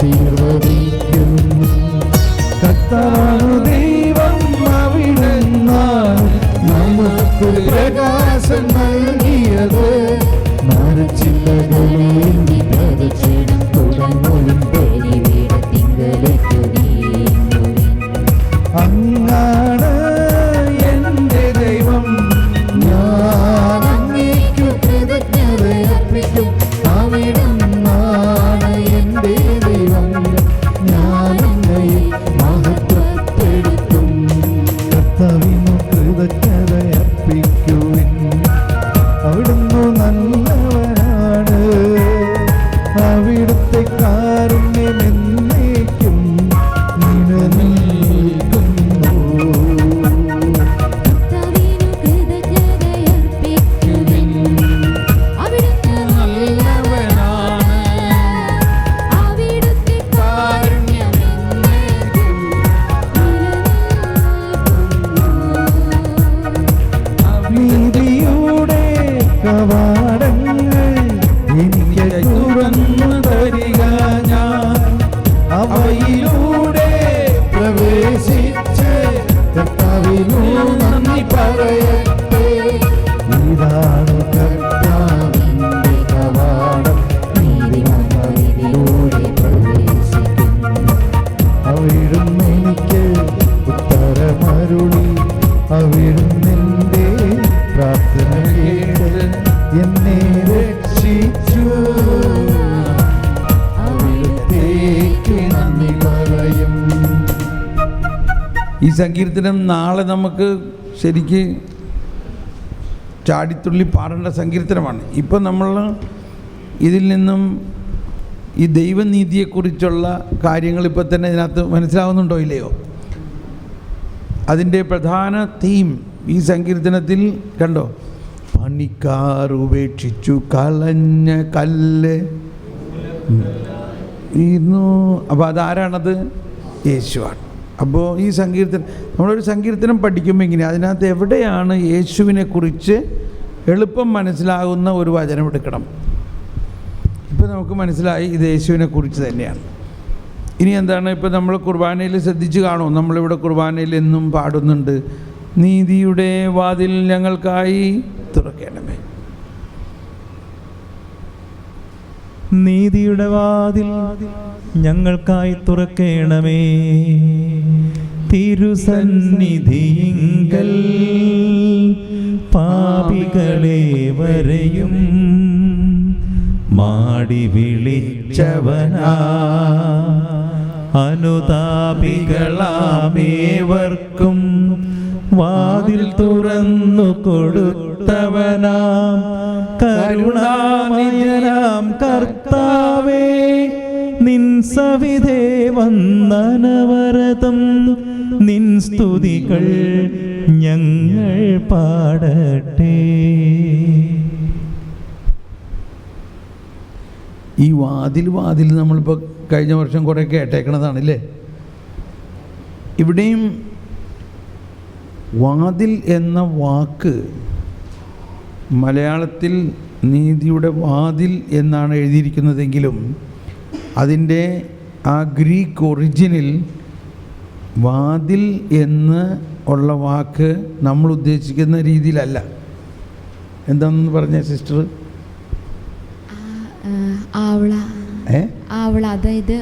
ആശീർവദിക്കുന്നു. കർത്താവാണ് ദൈവം, അവിടുന്നാണ് നമുക്ക് പ്രകാശം നൽകിയത്. മരച്ചില്ലകളേന്തി പ്രദക്ഷിണം തുടങ്ങും അങ്ങാണ് എൻ്റെ ദൈവം, ഞാൻ അങ്ങേക്കു കൃതജ്ഞതയർപ്പിക്കും. അവിടുന്നാണ് എൻ്റെ ദൈവം, ഞാൻ അങ്ങയെ മഹത്വപ്പെടുത്തും. കർത്താവിനു കൃതജ്ഞതയർപ്പിക്കുവിൻ, അവിടുന്ന് നല്ലവനാണ്. അവിടുത്തെ കാരുണ്യം എന്നേക്കും നിലനിൽക്കുന്നു. അവിടുന്ന് നല്ലവനാണ്, അവിടുത്തെ കാരുണ്യം എന്നേക്കും നിലനിൽക്കുന്നു. നീതിയുടെ കവാടങ്ങൾ എനിക്ക് തുറന്നു തരിക, ഞാൻ അവയിലൂടെ പ്രവേശിച്ച് കർത്താവിനു നന്ദി പറയട്ടെ. ഇതാണ് കർത്താവിന്റെ കവാടം, നീതിമാന്മാരിലൂടെ പ്രവേശിക്കുന്നു. അവിടുന്ന് എനിക്ക് ഉത്തരമരുളി, അവിടുന്ന് എൻ്റെ പ്രാർത്ഥന കേട്ട് എന്നെ രക്ഷിച്ചു. അവിടുത്തേക്ക് നന്ദി പറയും. ഈ സങ്കീർത്തനം നാളെ നമുക്ക് ശരിക്ക് ചാടിത്തുള്ളി പാടേണ്ട സങ്കീർത്തനമാണ്. ഇപ്പം നമ്മൾ ഇതിൽ നിന്നും ഈ ദൈവനീതിയെക്കുറിച്ചുള്ള കാര്യങ്ങൾ ഇപ്പം തന്നെ ഇതിനകത്ത് മനസ്സിലാവുന്നുണ്ടോ ഇല്ലയോ? അതിൻ്റെ പ്രധാന തീം ഈ സങ്കീർത്തനത്തിൽ കണ്ടോ? പണിക്കാർ ഉപേക്ഷിച്ചു കളഞ്ഞ കല്ല് ഇരുന്നു. അപ്പോൾ അതാരാണത്? യേശുവാണ്. അപ്പോൾ ഈ സങ്കീർത്തനം, നമ്മളൊരു സങ്കീർത്തനം പഠിക്കുമ്പോൾ ഇങ്ങനെ അതിനകത്ത് എവിടെയാണ് യേശുവിനെ കുറിച്ച് എളുപ്പം മനസ്സിലാകുന്ന ഒരു വചനം എടുക്കണം. ഇപ്പം നമുക്ക് മനസ്സിലായി ഇത് യേശുവിനെ കുറിച്ച് തന്നെയാണ്. ഇനി എന്താണ്? ഇപ്പം നമ്മൾ കുർബാനയിൽ ശ്രദ്ധിച്ച് കാണും, നമ്മളിവിടെ കുർബാനയിൽ എന്നും പാടുന്നുണ്ട്, നീതിയുടെ വാതിൽ ഞങ്ങൾക്കായി തുറക്കണമേ. നീതിയുടെ വാതിൽ ഞങ്ങൾക്കായി തുറക്കണമേ. തിരുസന്നിധിയിങ്കൽ പാപികളെ വരെയും മാടി വിളിച്ചവനാ, അനുതാപികളാമേവർക്കും വാതിൽ തുറന്നു കൊടുത്തവനാം കരുണാമയനാം കർത്താവേ, നിൻ സവിധേ വന്ദനവരതം, നിൻ സ്തുതികൾ ഞങ്ങൾ പാടട്ടെ. ഈ വാതിൽ നമ്മളിപ്പോൾ കഴിഞ്ഞ വർഷം കുറേ കേട്ടേക്കണതാണല്ലേ. ഇവിടെയും വാതിൽ എന്ന വാക്ക് മലയാളത്തിൽ നീതിയുടെ വാതിൽ എന്നാണ് എഴുതിയിരിക്കുന്നതെങ്കിലും അതിൻ്റെ ആ ഗ്രീക്ക് ഒറിജിനിൽ വാതിൽ എന്ന് ഉള്ള വാക്ക് നമ്മൾ ഉദ്ദേശിക്കുന്ന രീതിയിലല്ല. എന്താണെന്ന് പറഞ്ഞ സിസ്റ്റർ? അതായത്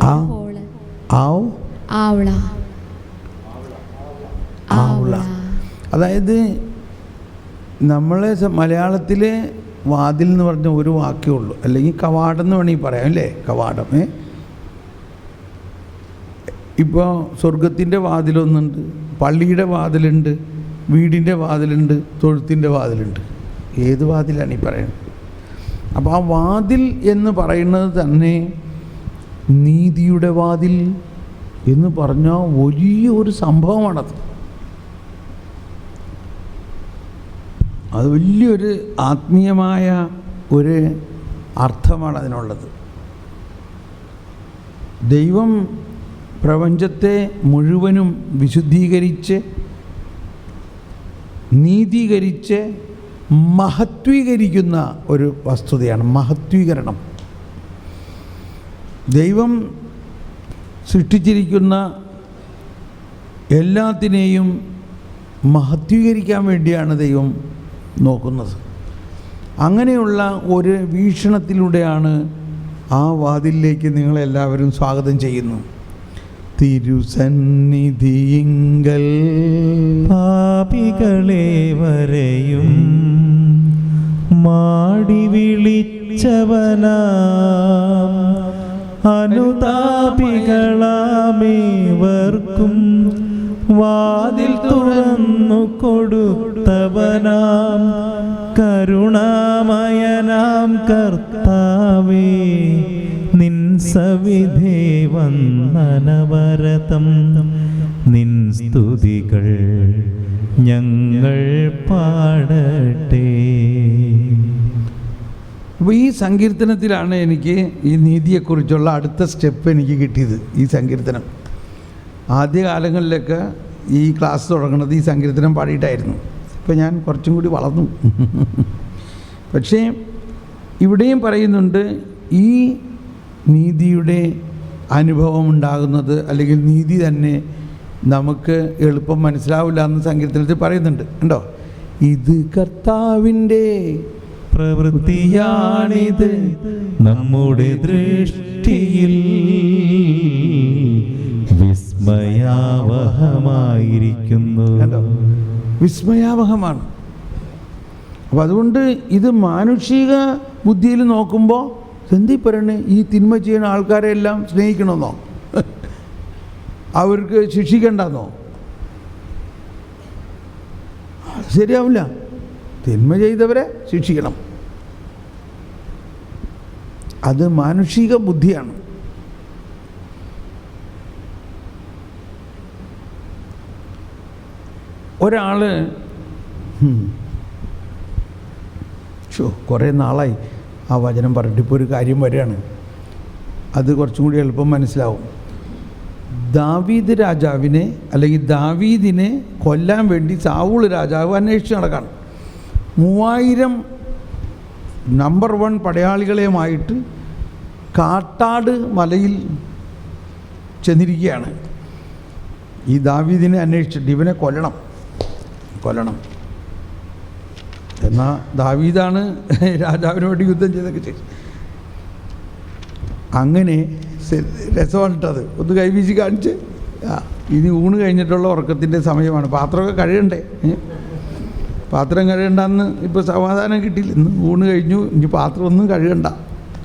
അതായത് നമ്മളെ മലയാളത്തിലെ വാതിൽ എന്ന് പറഞ്ഞ ഒരു വാക്കേ ഉള്ളൂ, അല്ലെങ്കിൽ കവാടം എന്ന് വേണമെങ്കിൽ പറയാം അല്ലേ? കവാടം. ഇപ്പോൾ സ്വർഗത്തിൻ്റെ വാതിലൊന്നുണ്ട്, പള്ളിയുടെ വാതിലുണ്ട്, വീടിൻ്റെ വാതിലുണ്ട്, തൊഴുത്തിൻ്റെ വാതിലുണ്ട്. ഏത് വാതിലാണ് ഈ പറയുന്നത്? അപ്പോൾ ആ വാതിൽ എന്ന് പറയുന്നത് തന്നെ നീതിയുടെ വാതിൽ എന്ന് പറഞ്ഞാൽ വലിയൊരു സംഭവമാണത്. അത് വലിയൊരു ആത്മീയമായ ഒരു അർത്ഥമാണ് അതിനുള്ളത്. ദൈവം പ്രപഞ്ചത്തെ മുഴുവനും വിശുദ്ധീകരിച്ച് നീതീകരിച്ച് മഹത്വീകരിക്കുന്ന ഒരു വസ്തുതയാണ് മഹത്വീകരണം. ദൈവം സൃഷ്ടിച്ചിരിക്കുന്ന എല്ലാത്തിനെയും മഹത്വീകരിക്കാൻ വേണ്ടിയാണ് ദൈവം നോക്കുന്നത്. അങ്ങനെയുള്ള ഒരു വീക്ഷണത്തിലൂടെയാണ് ആ വാതിലിലേക്ക് നിങ്ങളെല്ലാവരും സ്വാഗതം ചെയ്യുന്നു. തിരുസന്നിധിയിങ്കൽ പാപികളെ വരെയും മാടി വിളിച്ചവനാം അനുതാപികളാമേവർക്കും വാതിൽ തുറന്നു കൊടുത്തവനാം കരുണാമയനാം കർത്താവേ, നിൻ സവിധേ വന്ദനവരതം നിൻ സ്തുതികൾ ഞങ്ങൾ പാടട്ടെ. അപ്പോൾ ഈ സങ്കീർത്തനത്തിലാണ് എനിക്ക് ഈ നീതിയെക്കുറിച്ചുള്ള അടുത്ത സ്റ്റെപ്പ് എനിക്ക് കിട്ടിയത്. ഈ സങ്കീർത്തനം ആദ്യകാലങ്ങളിലൊക്കെ ഈ ക്ലാസ് തുടങ്ങുന്നത് ഈ സങ്കീർത്തനം പാടിയിട്ടായിരുന്നു. ഇപ്പോൾ ഞാൻ കുറച്ചും കൂടി വളർന്നു. പക്ഷേ ഇവിടെയും പറയുന്നുണ്ട് ഈ നീതിയുടെ അനുഭവം ഉണ്ടാകുന്നത്, അല്ലെങ്കിൽ നീതി തന്നെ നമുക്ക് എളുപ്പം മനസ്സിലാവില്ല എന്ന് സങ്കീർത്തനത്തിൽ പറയുന്നുണ്ട്. ഉണ്ടോ? ഇത് കർത്താവിൻ്റെ പ്രവൃത്തിയാണിത് നമ്മുടെ ദൃഷ്ടിയിൽ വിസ്മയാവഹമായിരിക്കുന്നു. വിസ്മയാവഹമാണ്. അപ്പോൾ അതുകൊണ്ട് ഇത് മാനുഷിക ബുദ്ധിയിൽ നോക്കുമ്പോൾ എന്തി പറയണേ, ഈ തിന്മ ചെയ്യുന്ന ആൾക്കാരെ എല്ലാം സ്നേഹിക്കണമെന്നോ, അവർക്ക് ശിക്ഷിക്കേണ്ടെന്നോ? ശരിയാവില്ല. തിന്മ ചെയ്തവരെ ശിക്ഷിക്കണം. അത് മാനുഷിക ബുദ്ധിയാണ്. ഒരാൾ കുറേ നാളായി ആ വചനം പറഞ്ഞിട്ട് ഇപ്പോൾ ഒരു കാര്യം വരികയാണ്, അത് കുറച്ചും കൂടി എളുപ്പം മനസ്സിലാവും. ദാവീദ് രാജാവിനെ, അല്ലെങ്കിൽ ദാവീദിനെ കൊല്ലാൻ വേണ്ടി സാവൂൾ രാജാവ് അന്വേഷിച്ച് നടക്കാണ്. 3000 നമ്പർ 1 പടയാളികളെയുമായിട്ട് കാട്ടാട് മലയിൽ ചെന്നിരിക്കുകയാണ്. ഈ ദാവീദിനെ അന്വേഷിച്ചിട്ട് ഇവനെ കൊല്ലണം. എന്നാൽ ദാവീദാണ് രാജാവിന് വേണ്ടി യുദ്ധം ചെയ്തൊക്കെ ചെയ്തു. അങ്ങനെ രസമാണിട്ടത്. ഒന്ന് കൈവീശി കാണിച്ച്, ഇനി ഊണ് കഴിഞ്ഞിട്ടുള്ള ഉറക്കത്തിൻ്റെ സമയമാണ്, പാത്രമൊക്കെ കഴുകണ്ടേ, പാത്രം കഴുകണ്ടെന്ന് ഇപ്പോൾ സമാധാനം കിട്ടിയില്ല. ഇന്ന് ഊണ് കഴിഞ്ഞു, ഇനി പാത്രം ഒന്നും കഴുകണ്ട,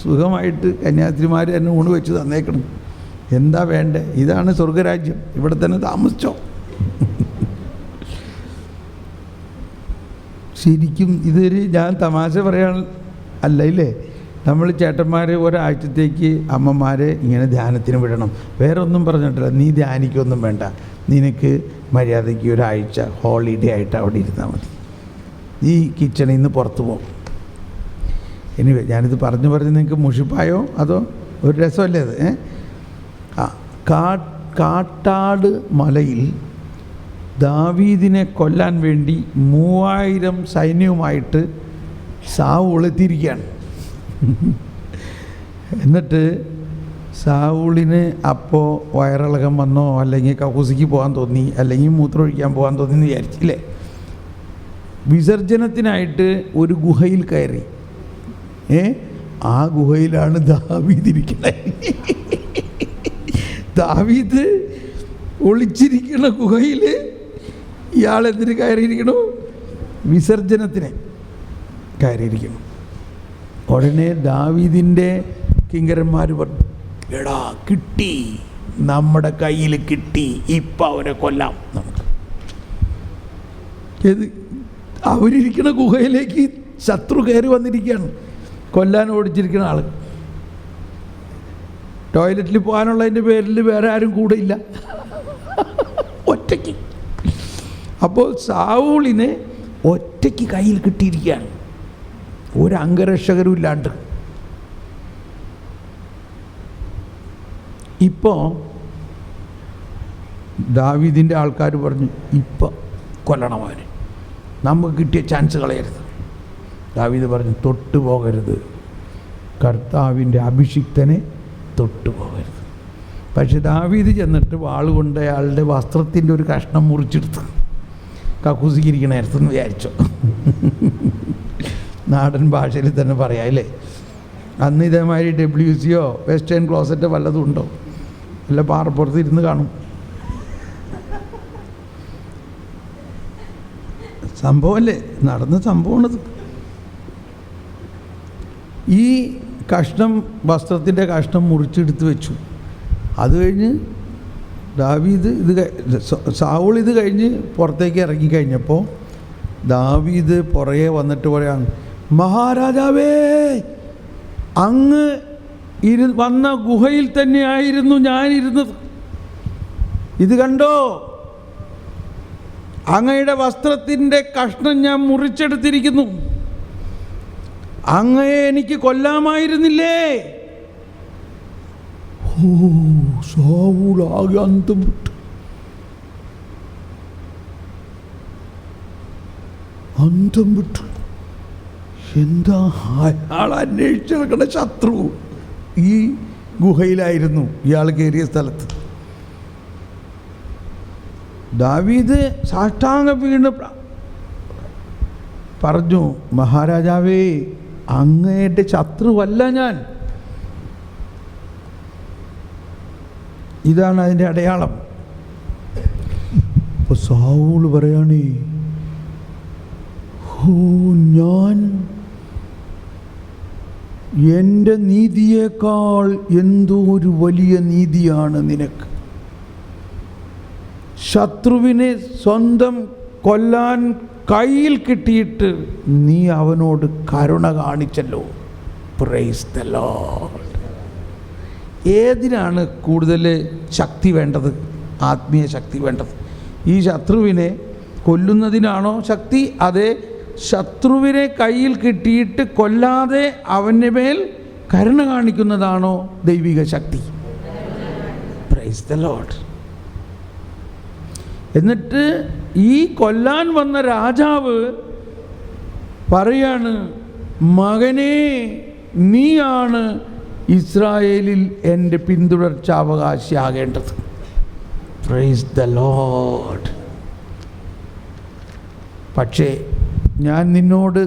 സുഖമായിട്ട് കന്യാസ്ത്രീമാർ തന്നെ ഊണ് വെച്ച് തന്നേക്കണം. എന്താ വേണ്ടേ? ഇതാണ് സ്വർഗരാജ്യം, ഇവിടെ തന്നെ താമസിച്ചോ. ശരിക്കും ഇതൊരു, ഞാൻ തമാശ പറയാൻ അല്ല ഇല്ലേ, നമ്മൾ ചേട്ടന്മാർ ഒരാഴ്ചത്തേക്ക് അമ്മമാരെ ഇങ്ങനെ ധ്യാനത്തിന് വിടണം. വേറെ ഒന്നും പറഞ്ഞിട്ടില്ല, നീ ധ്യാനിക്കൊന്നും വേണ്ട, നിനക്ക് മര്യാദയ്ക്ക് ഒരാഴ്ച ഹോളിഡേ ആയിട്ട് അവിടെ ഇരുന്നാൽ മതി, ഈ കിച്ചണിൽ നിന്ന് പുറത്തു പോകും. ഇനി ഞാനിത് പറഞ്ഞ് നിങ്ങൾക്ക് മുഷിപ്പായോ അതോ ഒരു രസമല്ലേ അത്? കാട്ടാട് മലയിൽ ദാവീദിനെ കൊല്ലാൻ വേണ്ടി 3000 സൈന്യവുമായിട്ട് സാവൂൾ എത്തിയിരിക്കുകയാണ്. എന്നിട്ട് സാവൂളിന് അപ്പോൾ വയറിളകം വന്നോ, അല്ലെങ്കിൽ കക്കൂസിക്ക് പോകാൻ തോന്നി, അല്ലെങ്കിൽ മൂത്രമൊഴിക്കാൻ പോകാൻ തോന്നി എന്ന് വിചാരിച്ചില്ലേ. വിസർജനത്തിനായിട്ട് ഒരു ഗുഹയിൽ കയറി. ആ ഗുഹയിലാണ് ദാവീദ് ഇരിക്കുന്നത്. ദാവീദ് ഒളിച്ചിരിക്കുന്ന ഗുഹയിൽ ഇയാളെന്തിന് കയറിയിരിക്കണു? വിസർജനത്തിന് കയറിയിരിക്കണം. ഉടനെ ദാവീദിൻ്റെ കിങ്കരന്മാർ പറഞ്ഞു, എടാ കിട്ടി, നമ്മുടെ കയ്യിൽ കിട്ടി, ഇപ്പം അവരെ കൊല്ലാം നമുക്ക്. അവരിയ്ക്കുന്ന ഗുഹയിലേക്ക് ശത്രു കയറി വന്നിരിക്കുകയാണ്, കൊല്ലാൻ ഓടിച്ചിരിക്കുന്ന ആൾ. ടോയ്ലറ്റിൽ പോകാനുള്ളതിൻ്റെ പേരിൽ വേറെ ആരും കൂടെ ഇല്ല, ഒറ്റയ്ക്ക്. അപ്പോൾ സാവൂളിനെ ഒറ്റയ്ക്ക് കയ്യിൽ കിട്ടിയിരിക്കുകയാണ്, ഒരു അംഗരക്ഷകരും ഇല്ലാണ്ട്. ഇപ്പോൾ ദാവീദിൻ്റെ ആൾക്കാർ പറഞ്ഞു, ഇപ്പം കൊല്ലണം അവനെ, നമുക്ക് കിട്ടിയ ചാൻസ് കളയരുത്. ദാവീദ് പറഞ്ഞു, തൊട്ടു പോകരുത്, കർത്താവിൻ്റെ അഭിഷിക്തനെ തൊട്ടു പോകരുത്. പക്ഷെ ദാവീദ് ചെന്നിട്ട് വാളുകൊണ്ട് അയാളുടെ വസ്ത്രത്തിൻ്റെ ഒരു കഷ്ണം മുറിച്ചെടുത്ത് കക്കൂസിക്കിരിക്കണേരത്തെന്ന് വിചാരിച്ചു. നാടൻ ഭാഷയിൽ തന്നെ പറയാം അല്ലേ. അന്ന് ഇതേമാതിരി WCയോ വെസ്റ്റേൺ ക്ലോസറ്റോ വല്ലതും ഉണ്ടോ? അല്ല പാറപ്പുറത്ത് ഇരുന്ന് കാണും. സംഭവമല്ലേ, നടന്ന സംഭവമാണത്. ഈ കഷ്ണം, വസ്ത്രത്തിൻ്റെ കഷ്ണം മുറിച്ചെടുത്ത് വെച്ചു. അത് കഴിഞ്ഞ് ദാവീദ് സാവൂൾ ഇത് കഴിഞ്ഞ് പുറത്തേക്ക് ഇറങ്ങിക്കഴിഞ്ഞപ്പോൾ ദാവീദ് പുറകെ വന്നിട്ട് പറയാണ്, മഹാരാജാവേ, അങ്ങ് വന്ന ഗുഹയിൽ തന്നെയായിരുന്നു ഞാനിരുന്നത്. ഇത് കണ്ടോ, അങ്ങയുടെ വസ്ത്രത്തിൻ്റെ കഷ്ണം ഞാൻ മുറിച്ചെടുത്തിരിക്കുന്നു. അങ്ങയെ എനിക്ക് കൊല്ലാമായിരുന്നില്ലേ? ഓ, സാവൂൾ ആകെ അന്തം വിട്ടു. എന്താ അയാൾ അന്വേഷിച്ച് നടക്കുന്ന ശത്രു ഈ ഗുഹയിലായിരുന്നു, ഇയാൾ കയറിയ സ്ഥലത്ത്. ദാവീദ് സാഷ്ടാംഗം വീണ് പറഞ്ഞു, മഹാരാജാവേ, അങ്ങയുടെ ശത്രുവല്ല ഞാൻ. ഇതാണ് അതിൻ്റെ അടയാളം. അപ്പോൾ സാവൂൾ പറയാണ്, ഞാൻ എൻ്റെ നീതിയേക്കാൾ എന്തോ ഒരു വലിയ നീതിയാണ് നിനക്ക്. ശത്രുവിനെ സ്വന്തം കൊല്ലാൻ കയ്യിൽ കിട്ടിയിട്ട് നീ അവനോട് കരുണ കാണിച്ചല്ലോ. Praise the Lord. ഏതിനാണ് കൂടുതൽ ശക്തി വേണ്ടത്? ആത്മീയ ശക്തി വേണ്ടത്. ഈ ശത്രുവിനെ കൊല്ലുന്നതിനാണോ ശക്തി? അതേ ശത്രുവിനെ കയ്യിൽ കിട്ടിയിട്ട് കൊല്ലാതെ അവൻ്റെ മേൽ കരുണ കാണിക്കുന്നതാണോ ദൈവിക ശക്തി? Price the Lord. എന്നിട്ട് ഈ കൊല്ലാൻ വന്ന രാജാവ് പറയാണ്, മകനേ, നീയാണ് ഇസ്രായേലിൽ എൻ്റെ പിന്തുടർച്ചാവകാശിയാകേണ്ടത്. Price the Lord. പക്ഷേ ഞാൻ നിന്നോട്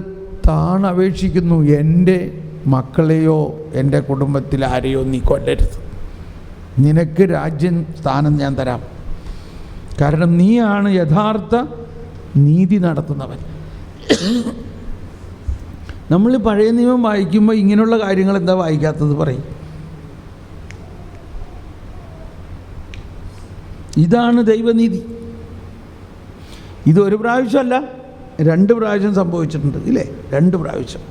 താണപേക്ഷിക്കുന്നു, എൻ്റെ മക്കളെയോ എൻ്റെ കുടുംബത്തിൽ ആരെയോ നീ കൊല്ലരുത്. നിനക്ക് രാജ്യം സ്ഥാനം ഞാൻ തരാം. കാരണം നീയാണ് യഥാർത്ഥ നീതി നടത്തുന്നവൻ. നമ്മൾ പഴയ നിയമം വായിക്കുമ്പോൾ ഇങ്ങനെയുള്ള കാര്യങ്ങൾ എന്താ വായിക്കാത്തത് പറയും. ഇതാണ് ദൈവനീതി. ഇത് ഒരു പ്രാവശ്യമല്ല, 2 പ്രാവശ്യം സംഭവിച്ചിട്ടുണ്ട് ഇല്ലേ? 2 പ്രാവശ്യം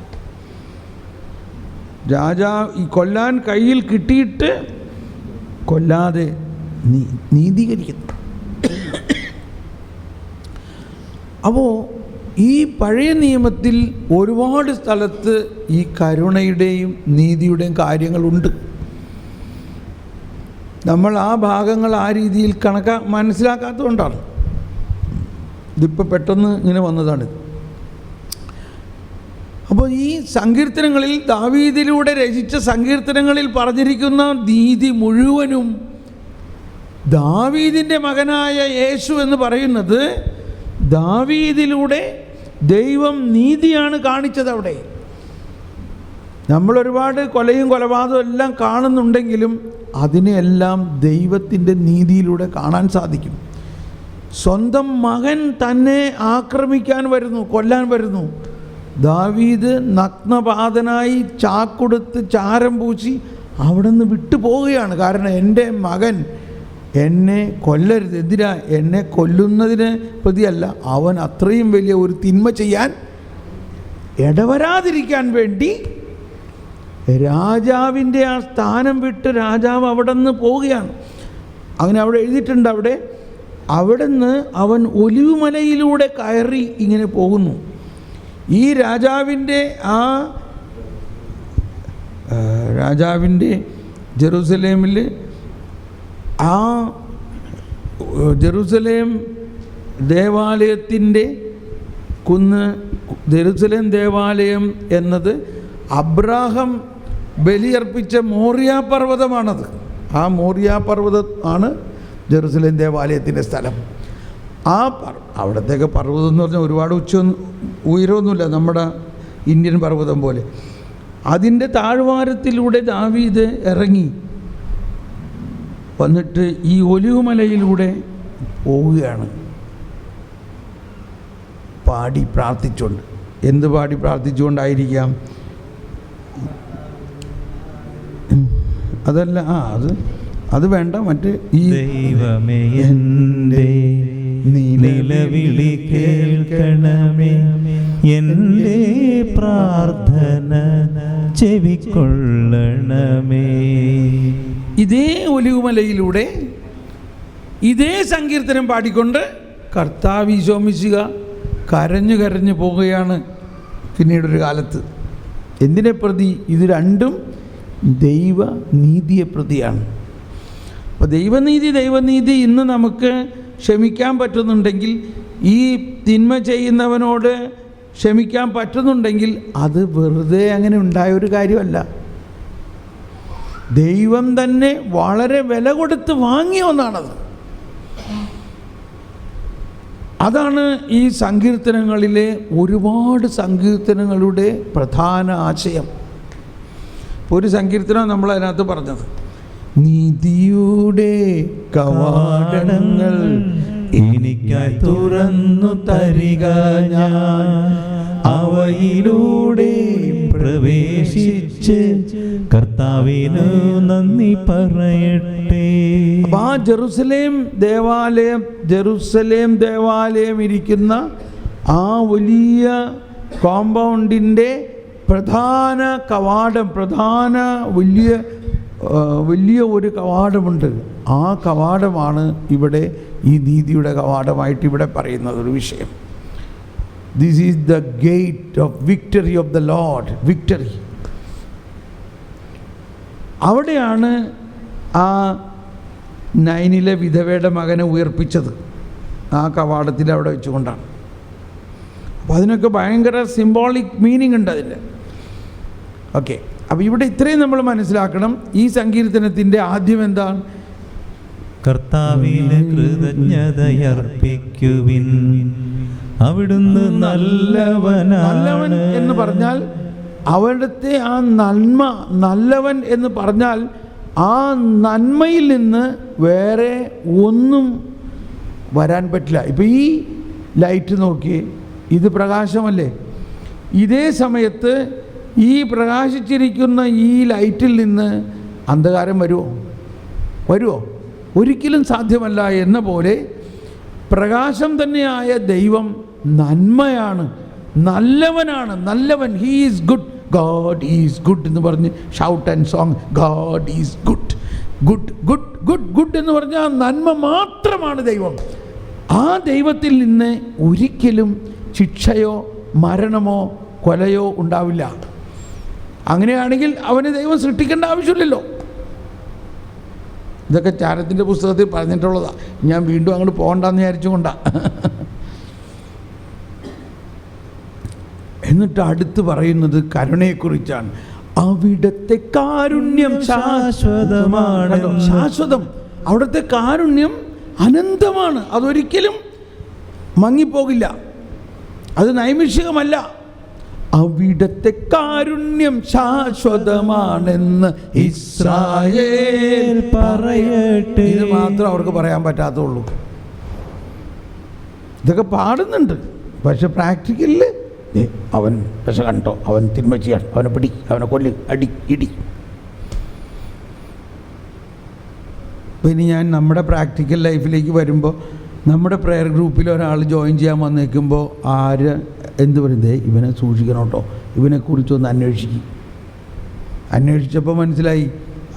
രാജാവ് ഈ കൊല്ലാൻ കയ്യിൽ കിട്ടിയിട്ട് കൊല്ലാതെ നീതീകരിക്കുന്നു. അപ്പോൾ ഈ പഴയ നിയമത്തിൽ ഒരുപാട് സ്ഥലത്ത് ഈ കരുണയുടെയും നീതിയുടെയും കാര്യങ്ങളുണ്ട്. നമ്മൾ ആ ഭാഗങ്ങൾ ആ രീതിയിൽ മനസ്സിലാക്കാത്തതുകൊണ്ടാണ് ഇതിപ്പോൾ പെട്ടെന്ന് ഇങ്ങനെ വന്നതാണ്. അപ്പോൾ ഈ സങ്കീർത്തനങ്ങളിൽ, ദാവീദിലൂടെ രചിച്ച സങ്കീർത്തനങ്ങളിൽ പറഞ്ഞിരിക്കുന്ന നീതി മുഴുവനും ദാവീദിൻ്റെ മകനായ യേശു എന്ന് പറയുന്നത് ദാവീദിലൂടെ ദൈവം നീതിയാണ് കാണിച്ചത്. അവിടെ നമ്മളൊരുപാട് കൊലയും കൊലപാതകവും എല്ലാം കാണുന്നുണ്ടെങ്കിലും അതിനെല്ലാം ദൈവത്തിൻ്റെ നീതിയിലൂടെ കാണാൻ സാധിക്കും. സ്വന്തം മകൻ തന്നെ ആക്രമിക്കാൻ വരുന്നു, കൊല്ലാൻ വരുന്നു. ദാവീദ് നഗ്നപാതനായി ചാക്കൊടുത്ത് ചാരം പൂശി അവിടെ നിന്ന് വിട്ടു പോവുകയാണ്. കാരണം എൻ്റെ മകൻ എന്നെ കൊല്ലരുത്. എന്തിനാ? എന്നെ കൊല്ലുന്നതിന് പ്രതിയല്ല, അവൻ അത്രയും വലിയ ഒരു തിന്മ ചെയ്യാൻ ഇടവരാതിരിക്കാൻ വേണ്ടി രാജാവിൻ്റെ ആ സ്ഥാനം വിട്ട് രാജാവ് അവിടെ നിന്ന് പോവുകയാണ്. അങ്ങനെ അവിടെ എഴുതിയിട്ടുണ്ട്. അവിടെ നിന്ന് അവൻ ഒലിവ് മലയിലൂടെ കയറി ഇങ്ങനെ പോകുന്നു. ഈ രാജാവിൻ്റെ ജെറൂസലേമിൽ ആ ജെറൂസലേം ദേവാലയത്തിൻ്റെ ജെറൂസലേം ദേവാലയം എന്നത് അബ്രാഹം ബലിയർപ്പിച്ച മോറിയ പർവ്വതമാണത്. ആ മോറിയ പർവ്വതം ആണ് ജെറുസലേം ദേവാലയത്തിൻ്റെ സ്ഥലം. അവിടത്തേക്ക് പർവ്വതം എന്ന് പറഞ്ഞാൽ ഒരുപാട് ഉയരമൊന്നുമില്ല, നമ്മുടെ ഇന്ത്യൻ പർവ്വതം പോലെ. അതിൻ്റെ താഴ്വാരത്തിലൂടെ ദാവീദ് ഇറങ്ങി വന്നിട്ട് ഈ ഒലിവുമലയിലൂടെ പോവുകയാണ്, പാടി പ്രാർത്ഥിച്ചുകൊണ്ട്. എന്ത് പാടി പ്രാർത്ഥിച്ചുകൊണ്ടായിരിക്കാം? അതല്ല, അത് വേണ്ട, മറ്റ് ഈ ദൈവമേ എൻ്റെ നിലവിളി കേൾക്കണമേ, എൻ്റെ പ്രാർത്ഥന ചെവിക്കൊള്ളണമേ. ഇതേ ഒലിവുമലയിലൂടെ ഇതേ സങ്കീർത്തനം പാടിക്കൊണ്ട് കർത്താവ് ഈശോ മിശിഹ കരഞ്ഞു കരഞ്ഞു പോവുകയാണ് പിന്നീടൊരു കാലത്ത്. എന്തിനെ പ്രതി? ഇത് രണ്ടും ദൈവനീതിയെ പ്രതിയാണ്. അപ്പോൾ ദൈവനീതി ഇന്ന് നമുക്ക് ക്ഷമിക്കാൻ പറ്റുന്നുണ്ടെങ്കിൽ, ഈ തിന്മ ചെയ്യുന്നവനോട് ക്ഷമിക്കാൻ പറ്റുന്നുണ്ടെങ്കിൽ അത് വെറുതെ അങ്ങനെ ഉണ്ടായ ഒരു കാര്യമല്ല. ദൈവം തന്നെ വളരെ വില കൊടുത്ത് വാങ്ങിയ ഒന്നാണത്. അതാണ് ഈ സങ്കീർത്തനങ്ങളിലെ ഒരുപാട് സങ്കീർത്തനങ്ങളുടെ പ്രധാന ആശയം. ഒരു സങ്കീർത്തനം നമ്മൾ അതിനകത്ത് പറഞ്ഞത്, നീതിയുടെ കവാടങ്ങൾ എനിക്കായി തുറന്നു തരിക, ഞാൻ അവയിലൂടെ പ്രവേശിച്ച് കർത്താവിന് നന്ദി പറയട്ടെ. ആ ജെറുസലേം ദേവാലയം ഇരിക്കുന്ന ആ വലിയ കോമ്പൗണ്ടിൻ്റെ പ്രധാന കവാടം, വലിയ ഒരു കവാടമുണ്ട്. ആ കവാടമാണ് ഇവിടെ ഈ നീതിയുടെ കവാടമായിട്ട് ഇവിടെ പറയുന്നത് ഒരു വിഷയം. This is the gate of victory of the Lord. Victory അവിടെയാണ് ആ 9 വിധവയുടെ മകനെ ഉയർപ്പിച്ചത്. ആ കവാടത്തിൽ അവിടെ വെച്ചുകൊണ്ടാണ്. അപ്പോൾ അതിനൊക്കെ ഭയങ്കര സിംബോളിക് മീനിങ് ഉണ്ട് അതിൻ്റെ. ഓക്കെ, അപ്പോൾ ഇവിടെ ഇത്രയും നമ്മൾ മനസ്സിലാക്കണം. ഈ സങ്കീർത്തനത്തിൻ്റെ ആദ്യം എന്താണ്? കർത്താവിന് കൃതജ്ഞതയർപ്പിക്കുവിൻ, അവിടുന്ന് നല്ലവൻ എന്ന് പറഞ്ഞാൽ അവിടുത്തെ ആ നന്മ, നല്ലവൻ എന്ന് പറഞ്ഞാൽ ആ നന്മയിൽ നിന്ന് വേറെ ഒന്നും വരാൻ പറ്റില്ല. ഇപ്പോൾ ഈ ലൈറ്റ് നോക്കിയേ, ഇത് പ്രകാശമല്ലേ? ഇതേ സമയത്ത് ഈ പ്രകാശിച്ചിരിക്കുന്ന ഈ ലൈറ്റിൽ നിന്ന് അന്ധകാരം വരുമോ? ഒരിക്കലും സാധ്യമല്ല. എന്ന പോലെ പ്രകാശം തന്നെയായ ദൈവം നന്മയാണ്, നല്ലവൻ. He is good, God is good എന്ന് പറഞ്ഞ് shout and song, God is good, good good good good എന്ന് പറഞ്ഞാൽ നന്മ മാത്രമാണ് ദൈവം. ആ ദൈവത്തിൽ നിന്ന് ഒരിക്കലും ശിക്ഷയോ മരണമോ കൊലയോ ഉണ്ടാവില്ല. അങ്ങനെയാണെങ്കിൽ അവന് ദൈവം സൃഷ്ടിക്കേണ്ട ആവശ്യമില്ലല്ലോ. ഇതൊക്കെ ചാരത്തിൻ്റെ പുസ്തകത്തിൽ പറഞ്ഞിട്ടുള്ളതാണ്. ഞാൻ വീണ്ടും അങ്ങോട്ട് പോകണ്ടെന്ന് വിചാരിച്ചുകൊണ്ടാണ്. എന്നിട്ട് അടുത്ത് പറയുന്നത് കരുണയെക്കുറിച്ചാണ്. അവിടുത്തെ കാരുണ്യം ശാശ്വതമാണ്. ശാശ്വതം. അവിടുത്തെ കാരുണ്യം അനന്തമാണ്. അതൊരിക്കലും മങ്ങിപ്പോകില്ല. അത് നൈമിഷികമല്ല. അവിടുത്തെ കാരുണ്യം ശാശ്വതമാണെന്ന് ഇസ്രായേൽ പറയട്ടെ. ഇത് മാത്രം അവർക്ക് പറയാൻ പറ്റാത്തുള്ളൂ. ഇതൊക്കെ പാടുന്നുണ്ട്, പക്ഷെ പ്രാക്ടിക്കലിൽ അവൻ പക്ഷെ കണ്ടോ, അവൻ തിന്മ ചെയ്യാൻ, അവനെ പിടി, അവനെ കൊല്ല്, അടി ഇടി. പിന്നെ ഞാൻ നമ്മുടെ പ്രാക്ടിക്കൽ ലൈഫിലേക്ക് വരുമ്പോൾ, നമ്മുടെ പ്രെയർ ഗ്രൂപ്പിൽ ഒരാൾ ജോയിൻ ചെയ്യാൻ വന്ന് നിൽക്കുമ്പോൾ എന്ത് പറയുന്നത്, ഇവനെ സൂക്ഷിക്കണം കേട്ടോ, ഇവനെക്കുറിച്ചൊന്ന് അന്വേഷിച്ചപ്പോൾ മനസ്സിലായി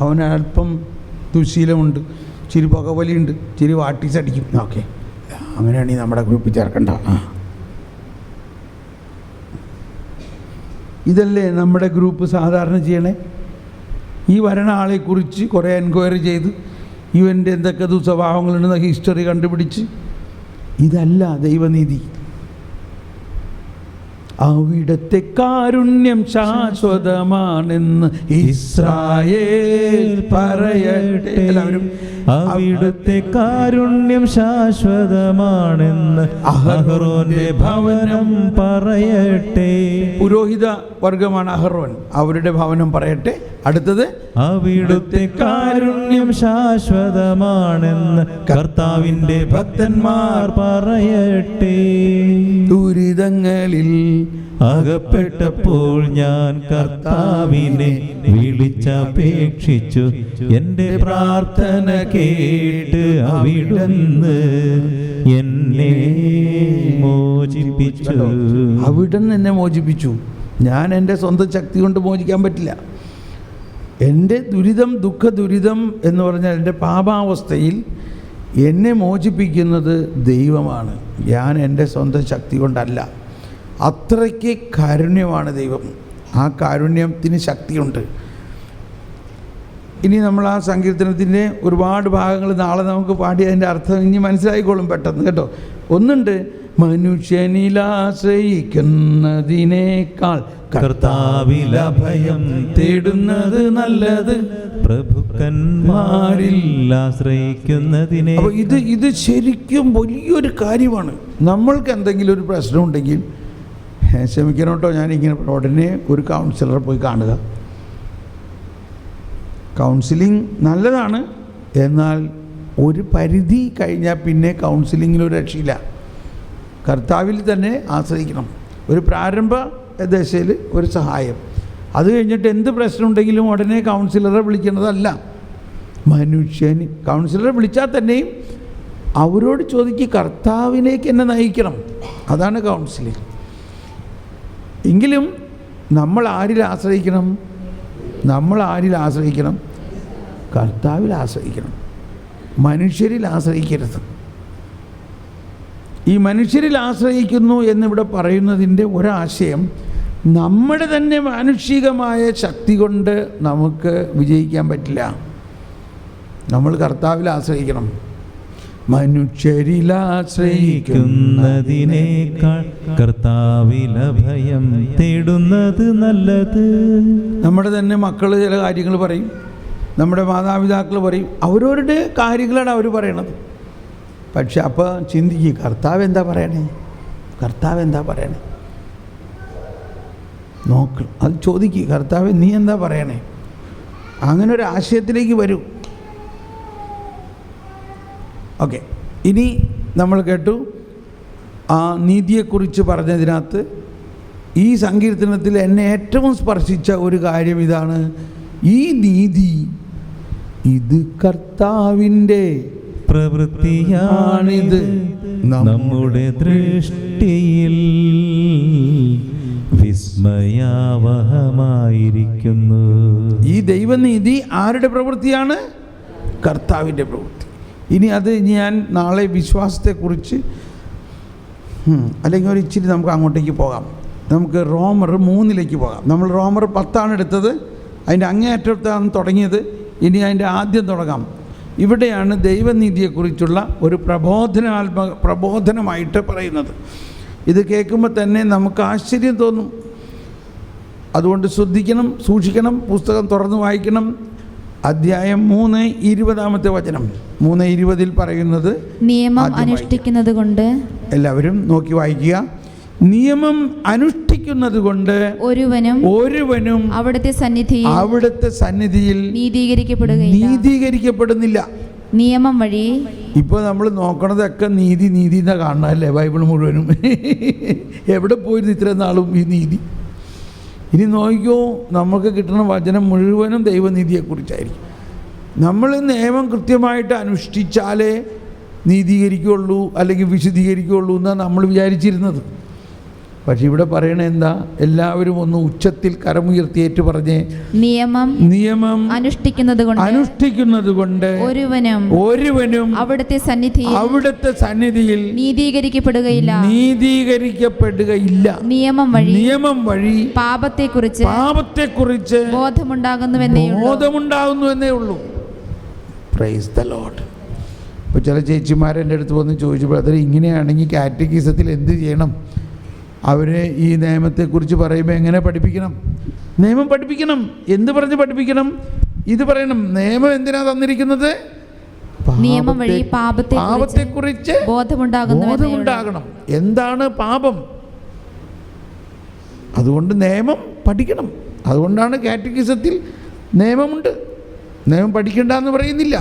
അവന് അല്പം ദുശീലമുണ്ട്, ചിരി പുകവലിയുണ്ട്, ചിരി വാട്ടീസ് അടിക്കും. ഓക്കെ, അങ്ങനെയാണെങ്കിൽ നമ്മുടെ ഗ്രൂപ്പിൽ ചേർക്കണ്ട. ഇതല്ലേ നമ്മുടെ ഗ്രൂപ്പ് സാധാരണ ചെയ്യണേ. ഈ വരണ ആളെക്കുറിച്ച് കുറേ എൻക്വയറി ചെയ്ത് ഇവൻ്റെ എന്തൊക്കെ ദുസ്വഭാവങ്ങളുണ്ടെന്ന് ഹിസ്റ്ററി കണ്ടുപിടിച്ച്. ഇതല്ല ദൈവനീതി. അവിടുത്തെ കാരുണ്യം ശാശ്വതമാണെന്ന് ഇസ്രായേൽ പറയട്ടെ. എല്ലാവരും അവിടുത്തെ കാരുണ്യം ശാശ്വതമാണെന്ന് അഹറോന്റെ ഭവനം പറയട്ടെ. പുരോഹിത വർഗമാണ് അഹറോൻ, അവരുടെ ഭവനം പറയട്ടെ. അടുത്തത് അവിടുത്തെ കാരുണ്യം ശാശ്വതമാണെന്ന് കർത്താവിന്റെ ഭക്തന്മാർ പറയട്ടെ. ദുരിതങ്ങളിൽ അകപ്പെട്ടപ്പോൾ ഞാൻ കർത്താവിനെ വിളിച്ചപേക്ഷിച്ചു. എന്റെ പ്രാർത്ഥന കേട്ട് അവിടുന്ന് എന്നെ മോചിപ്പിച്ചു. അവിടുന്ന് എന്നെ മോചിപ്പിച്ചു. ഞാൻ എൻ്റെ സ്വന്തം ശക്തി കൊണ്ട് മോചിക്കാൻ പറ്റില്ല. എൻ്റെ ദുരിതം, ദുരിതം എന്ന് പറഞ്ഞാൽ എൻ്റെ പാപാവസ്ഥയിൽ എന്നെ മോചിപ്പിക്കുന്നത് ദൈവമാണ്. ഞാൻ എൻ്റെ സ്വന്തം ശക്തി കൊണ്ടല്ല. അത്രയ്ക്ക് കാരുണ്യമാണ് ദൈവം. ആ കാരുണ്യത്തിന് ശക്തിയുണ്ട്. ഇനി നമ്മൾ ആ സങ്കീർത്തനത്തിൻ്റെ ഒരുപാട് ഭാഗങ്ങൾ നാളെ നമുക്ക് പാടി അതിൻ്റെ അർത്ഥം ഇനി മനസ്സിലായിക്കോളും പെട്ടെന്ന് കേട്ടോ. ഒന്നുണ്ട്, മനുഷ്യനിലാശ്രയിക്കുന്നതിനേക്കാൾ കർത്താവിൽ അഭയം തേടുന്നത് നല്ലത്, പ്രഭുക്കന്മാരിൽ ആശ്രയിക്കുന്നതിനെ. അപ്പോൾ ഇത് ശരിക്കും വലിയൊരു കാര്യമാണ്. നമ്മൾക്ക് എന്തെങ്കിലും ഒരു പ്രശ്നമുണ്ടെങ്കിൽ ക്ഷമിക്കണം കേട്ടോ, ഞാനിങ്ങനെ ഉടനെ ഒരു കൗൺസിലറെ പോയി കാണുക. കൗൺസിലിംഗ് നല്ലതാണ്, എന്നാൽ ഒരു പരിധി കഴിഞ്ഞാൽ പിന്നെ കൗൺസിലിങ്ങിലൊരു രക്ഷയില്ല. കർത്താവിൽ തന്നെ ആശ്രയിക്കണം. ഒരു പ്രാരംഭ ദശയിൽ ഒരു സഹായം, അത് കഴിഞ്ഞിട്ട് എന്ത് പ്രശ്നമുണ്ടെങ്കിലും ഉടനെ കൗൺസിലറെ വിളിക്കുന്നതല്ല. മനുഷ്യന് കൗൺസിലറെ വിളിച്ചാൽ തന്നെയും അവരോട് ചോദിക്കുക, കർത്താവിലേക്ക് എന്നെ നയിക്കണം. അതാണ് കൗൺസിലിംഗ്. എങ്കിലും നമ്മൾ ആരിൽ ആശ്രയിക്കണം? കർത്താവിൽ ആശ്രയിക്കണം. മനുഷ്യരിൽ ആശ്രയിക്കരുത്. ഈ മനുഷ്യരിൽ ആശ്രയിക്കുന്നു എന്നിവിടെ പറയുന്നതിൻ്റെ ഒരാശയം, നമ്മുടെ തന്നെ മാനുഷികമായ ശക്തി കൊണ്ട് നമുക്ക് വിജയിക്കാൻ പറ്റില്ല. നമ്മൾ കർത്താവിൽ ആശ്രയിക്കണം. മനുഷ്യരിലാശ്രയിക്കുന്നതിനേക്കാൾ കർത്താവിൽ അഭയം തേടുന്നത് നല്ലത്. നമ്മുടെ തന്നെ മക്കൾ ചില കാര്യങ്ങൾ പറയും, നമ്മുടെ മാതാപിതാക്കൾ പറയും, അവരവരുടെ കാര്യങ്ങളാണ് അവർ പറയണത്. പക്ഷെ അപ്പോൾ ചിന്തിക്കുക, കർത്താവ് എന്താ പറയണേ നോക്കണം. അത് ചോദിക്കുക, കർത്താവ് നീ എന്താ പറയണേ? അങ്ങനെ ഒരു ആശയത്തിലേക്ക് വരൂ. ഓക്കെ, ഇനി നമ്മൾ കേട്ടു ആ നീതിയെക്കുറിച്ച് പറഞ്ഞതിനകത്ത് ഈ സങ്കീർത്തനത്തിൽ എന്നെ ഏറ്റവും സ്പർശിച്ച ഒരു കാര്യം ഇതാണ്. ഈ നീതി ഇത് കർത്താവിൻ്റെ പ്രവൃത്തിയാണിത്, നമ്മുടെ ദൃഷ്ടിയിൽ വിസ്മയാവഹമായിരിക്കുന്നു. ഈ ദൈവനീതി ആരുടെ പ്രവൃത്തിയാണ്? കർത്താവിൻ്റെ പ്രവൃത്തി. ഇനി അത് ഞാൻ നാളെ വിശ്വാസത്തെക്കുറിച്ച് അല്ലെങ്കിൽ ഒരു ഇച്ചിരി നമുക്ക് അങ്ങോട്ടേക്ക് പോകാം. നമുക്ക് റോമർ 3 പോകാം. നമ്മൾ റോമർ 10 എടുത്തത്, അതിൻ്റെ അങ്ങേയറ്റത്താണ് തുടങ്ങിയത്. ഇനി അതിൻ്റെ ആദ്യം തുടങ്ങാം. ഇവിടെയാണ് ദൈവനീതിയെക്കുറിച്ചുള്ള ഒരു പ്രബോധനമായിട്ട് പറയുന്നത്. ഇത് കേൾക്കുമ്പോൾ തന്നെ നമുക്ക് ആശ്ചര്യം തോന്നും. അതുകൊണ്ട് ശ്രദ്ധിക്കണം, സൂക്ഷിക്കണം, പുസ്തകം തുറന്ന് വായിക്കണം. അധ്യായം 3:20 വചനം. 3:20 പറയുന്നത്, നിയമം അനുഷ്ഠിക്കുന്നത് കൊണ്ട്, എല്ലാവരും നോക്കി വായിക്കുക. നിയമം അനുഷ്ഠിക്കുന്നത് കൊണ്ട് ഒരുവനും അവിടുത്തെ സന്നിധിയിൽ നീതീകരിക്കപ്പെടുന്നില്ല. നിയമം വഴി. ഇപ്പോൾ നമ്മൾ നോക്കണതൊക്കെ നീതി എന്നാ കാണണമല്ലേ ബൈബിൾ മുഴുവനും. എവിടെ പോയിരുന്നു ഇത്രയും നാളും ഈ നീതി? ഇനി നോക്കിക്കോ, നമുക്ക് കിട്ടുന്ന വചനം മുഴുവനും ദൈവനീതിയെക്കുറിച്ചായിരിക്കും. നമ്മൾ നിയമം കൃത്യമായിട്ട് അനുഷ്ഠിച്ചാലേ നീതീകരിക്കുകയുള്ളൂ അല്ലെങ്കിൽ വിശദീകരിക്കുകയുള്ളൂ എന്നാണ് നമ്മൾ വിചാരിച്ചിരുന്നത്. പക്ഷെ ഇവിടെ പറയണ എന്താ? എല്ലാവരും ഒന്ന് ഉച്ചത്തിൽ കരമുയർത്തിയേറ്റ് പറഞ്ഞേ, നിയമം അനുഷ്ഠിക്കുന്നത് കൊണ്ട് ഒരുവനും അവിടുത്തെ സന്നിധിയിൽ നീതീകരിക്കപ്പെടുകയില്ല. നിയമം വഴി പാപത്തെക്കുറിച്ച് ബോധമുണ്ടാകുന്നുവെന്നേ ഉള്ളൂ. Price the Lord. ഇപ്പോൾ ചില ചേച്ചിമാർ എൻ്റെ അടുത്ത് വന്ന് ചോദിച്ചപ്പോൾ, അതിൽ ഇങ്ങനെയാണെങ്കിൽ കാറ്റഗിസത്തിൽ എന്ത് ചെയ്യണം? അവരെ ഈ നിയമത്തെക്കുറിച്ച് പറയുമ്പോൾ എങ്ങനെ പഠിപ്പിക്കണം? നിയമം പഠിപ്പിക്കണം. എന്ത് പറഞ്ഞ് പഠിപ്പിക്കണം? ഇത് പറയണം, നിയമം എന്തിനാ തന്നിരിക്കുന്നത്? നിയമം വഴി പാപത്തെക്കുറിച്ച് ബോധമുണ്ടാകണം. എന്താണ് പാപം? അതുകൊണ്ട് നിയമം പഠിക്കണം. അതുകൊണ്ടാണ് കാറ്റക്കിസത്തിൽ നിയമമുണ്ട്. നിയമം പഠിക്കണ്ടെന്ന് പറയുന്നില്ല.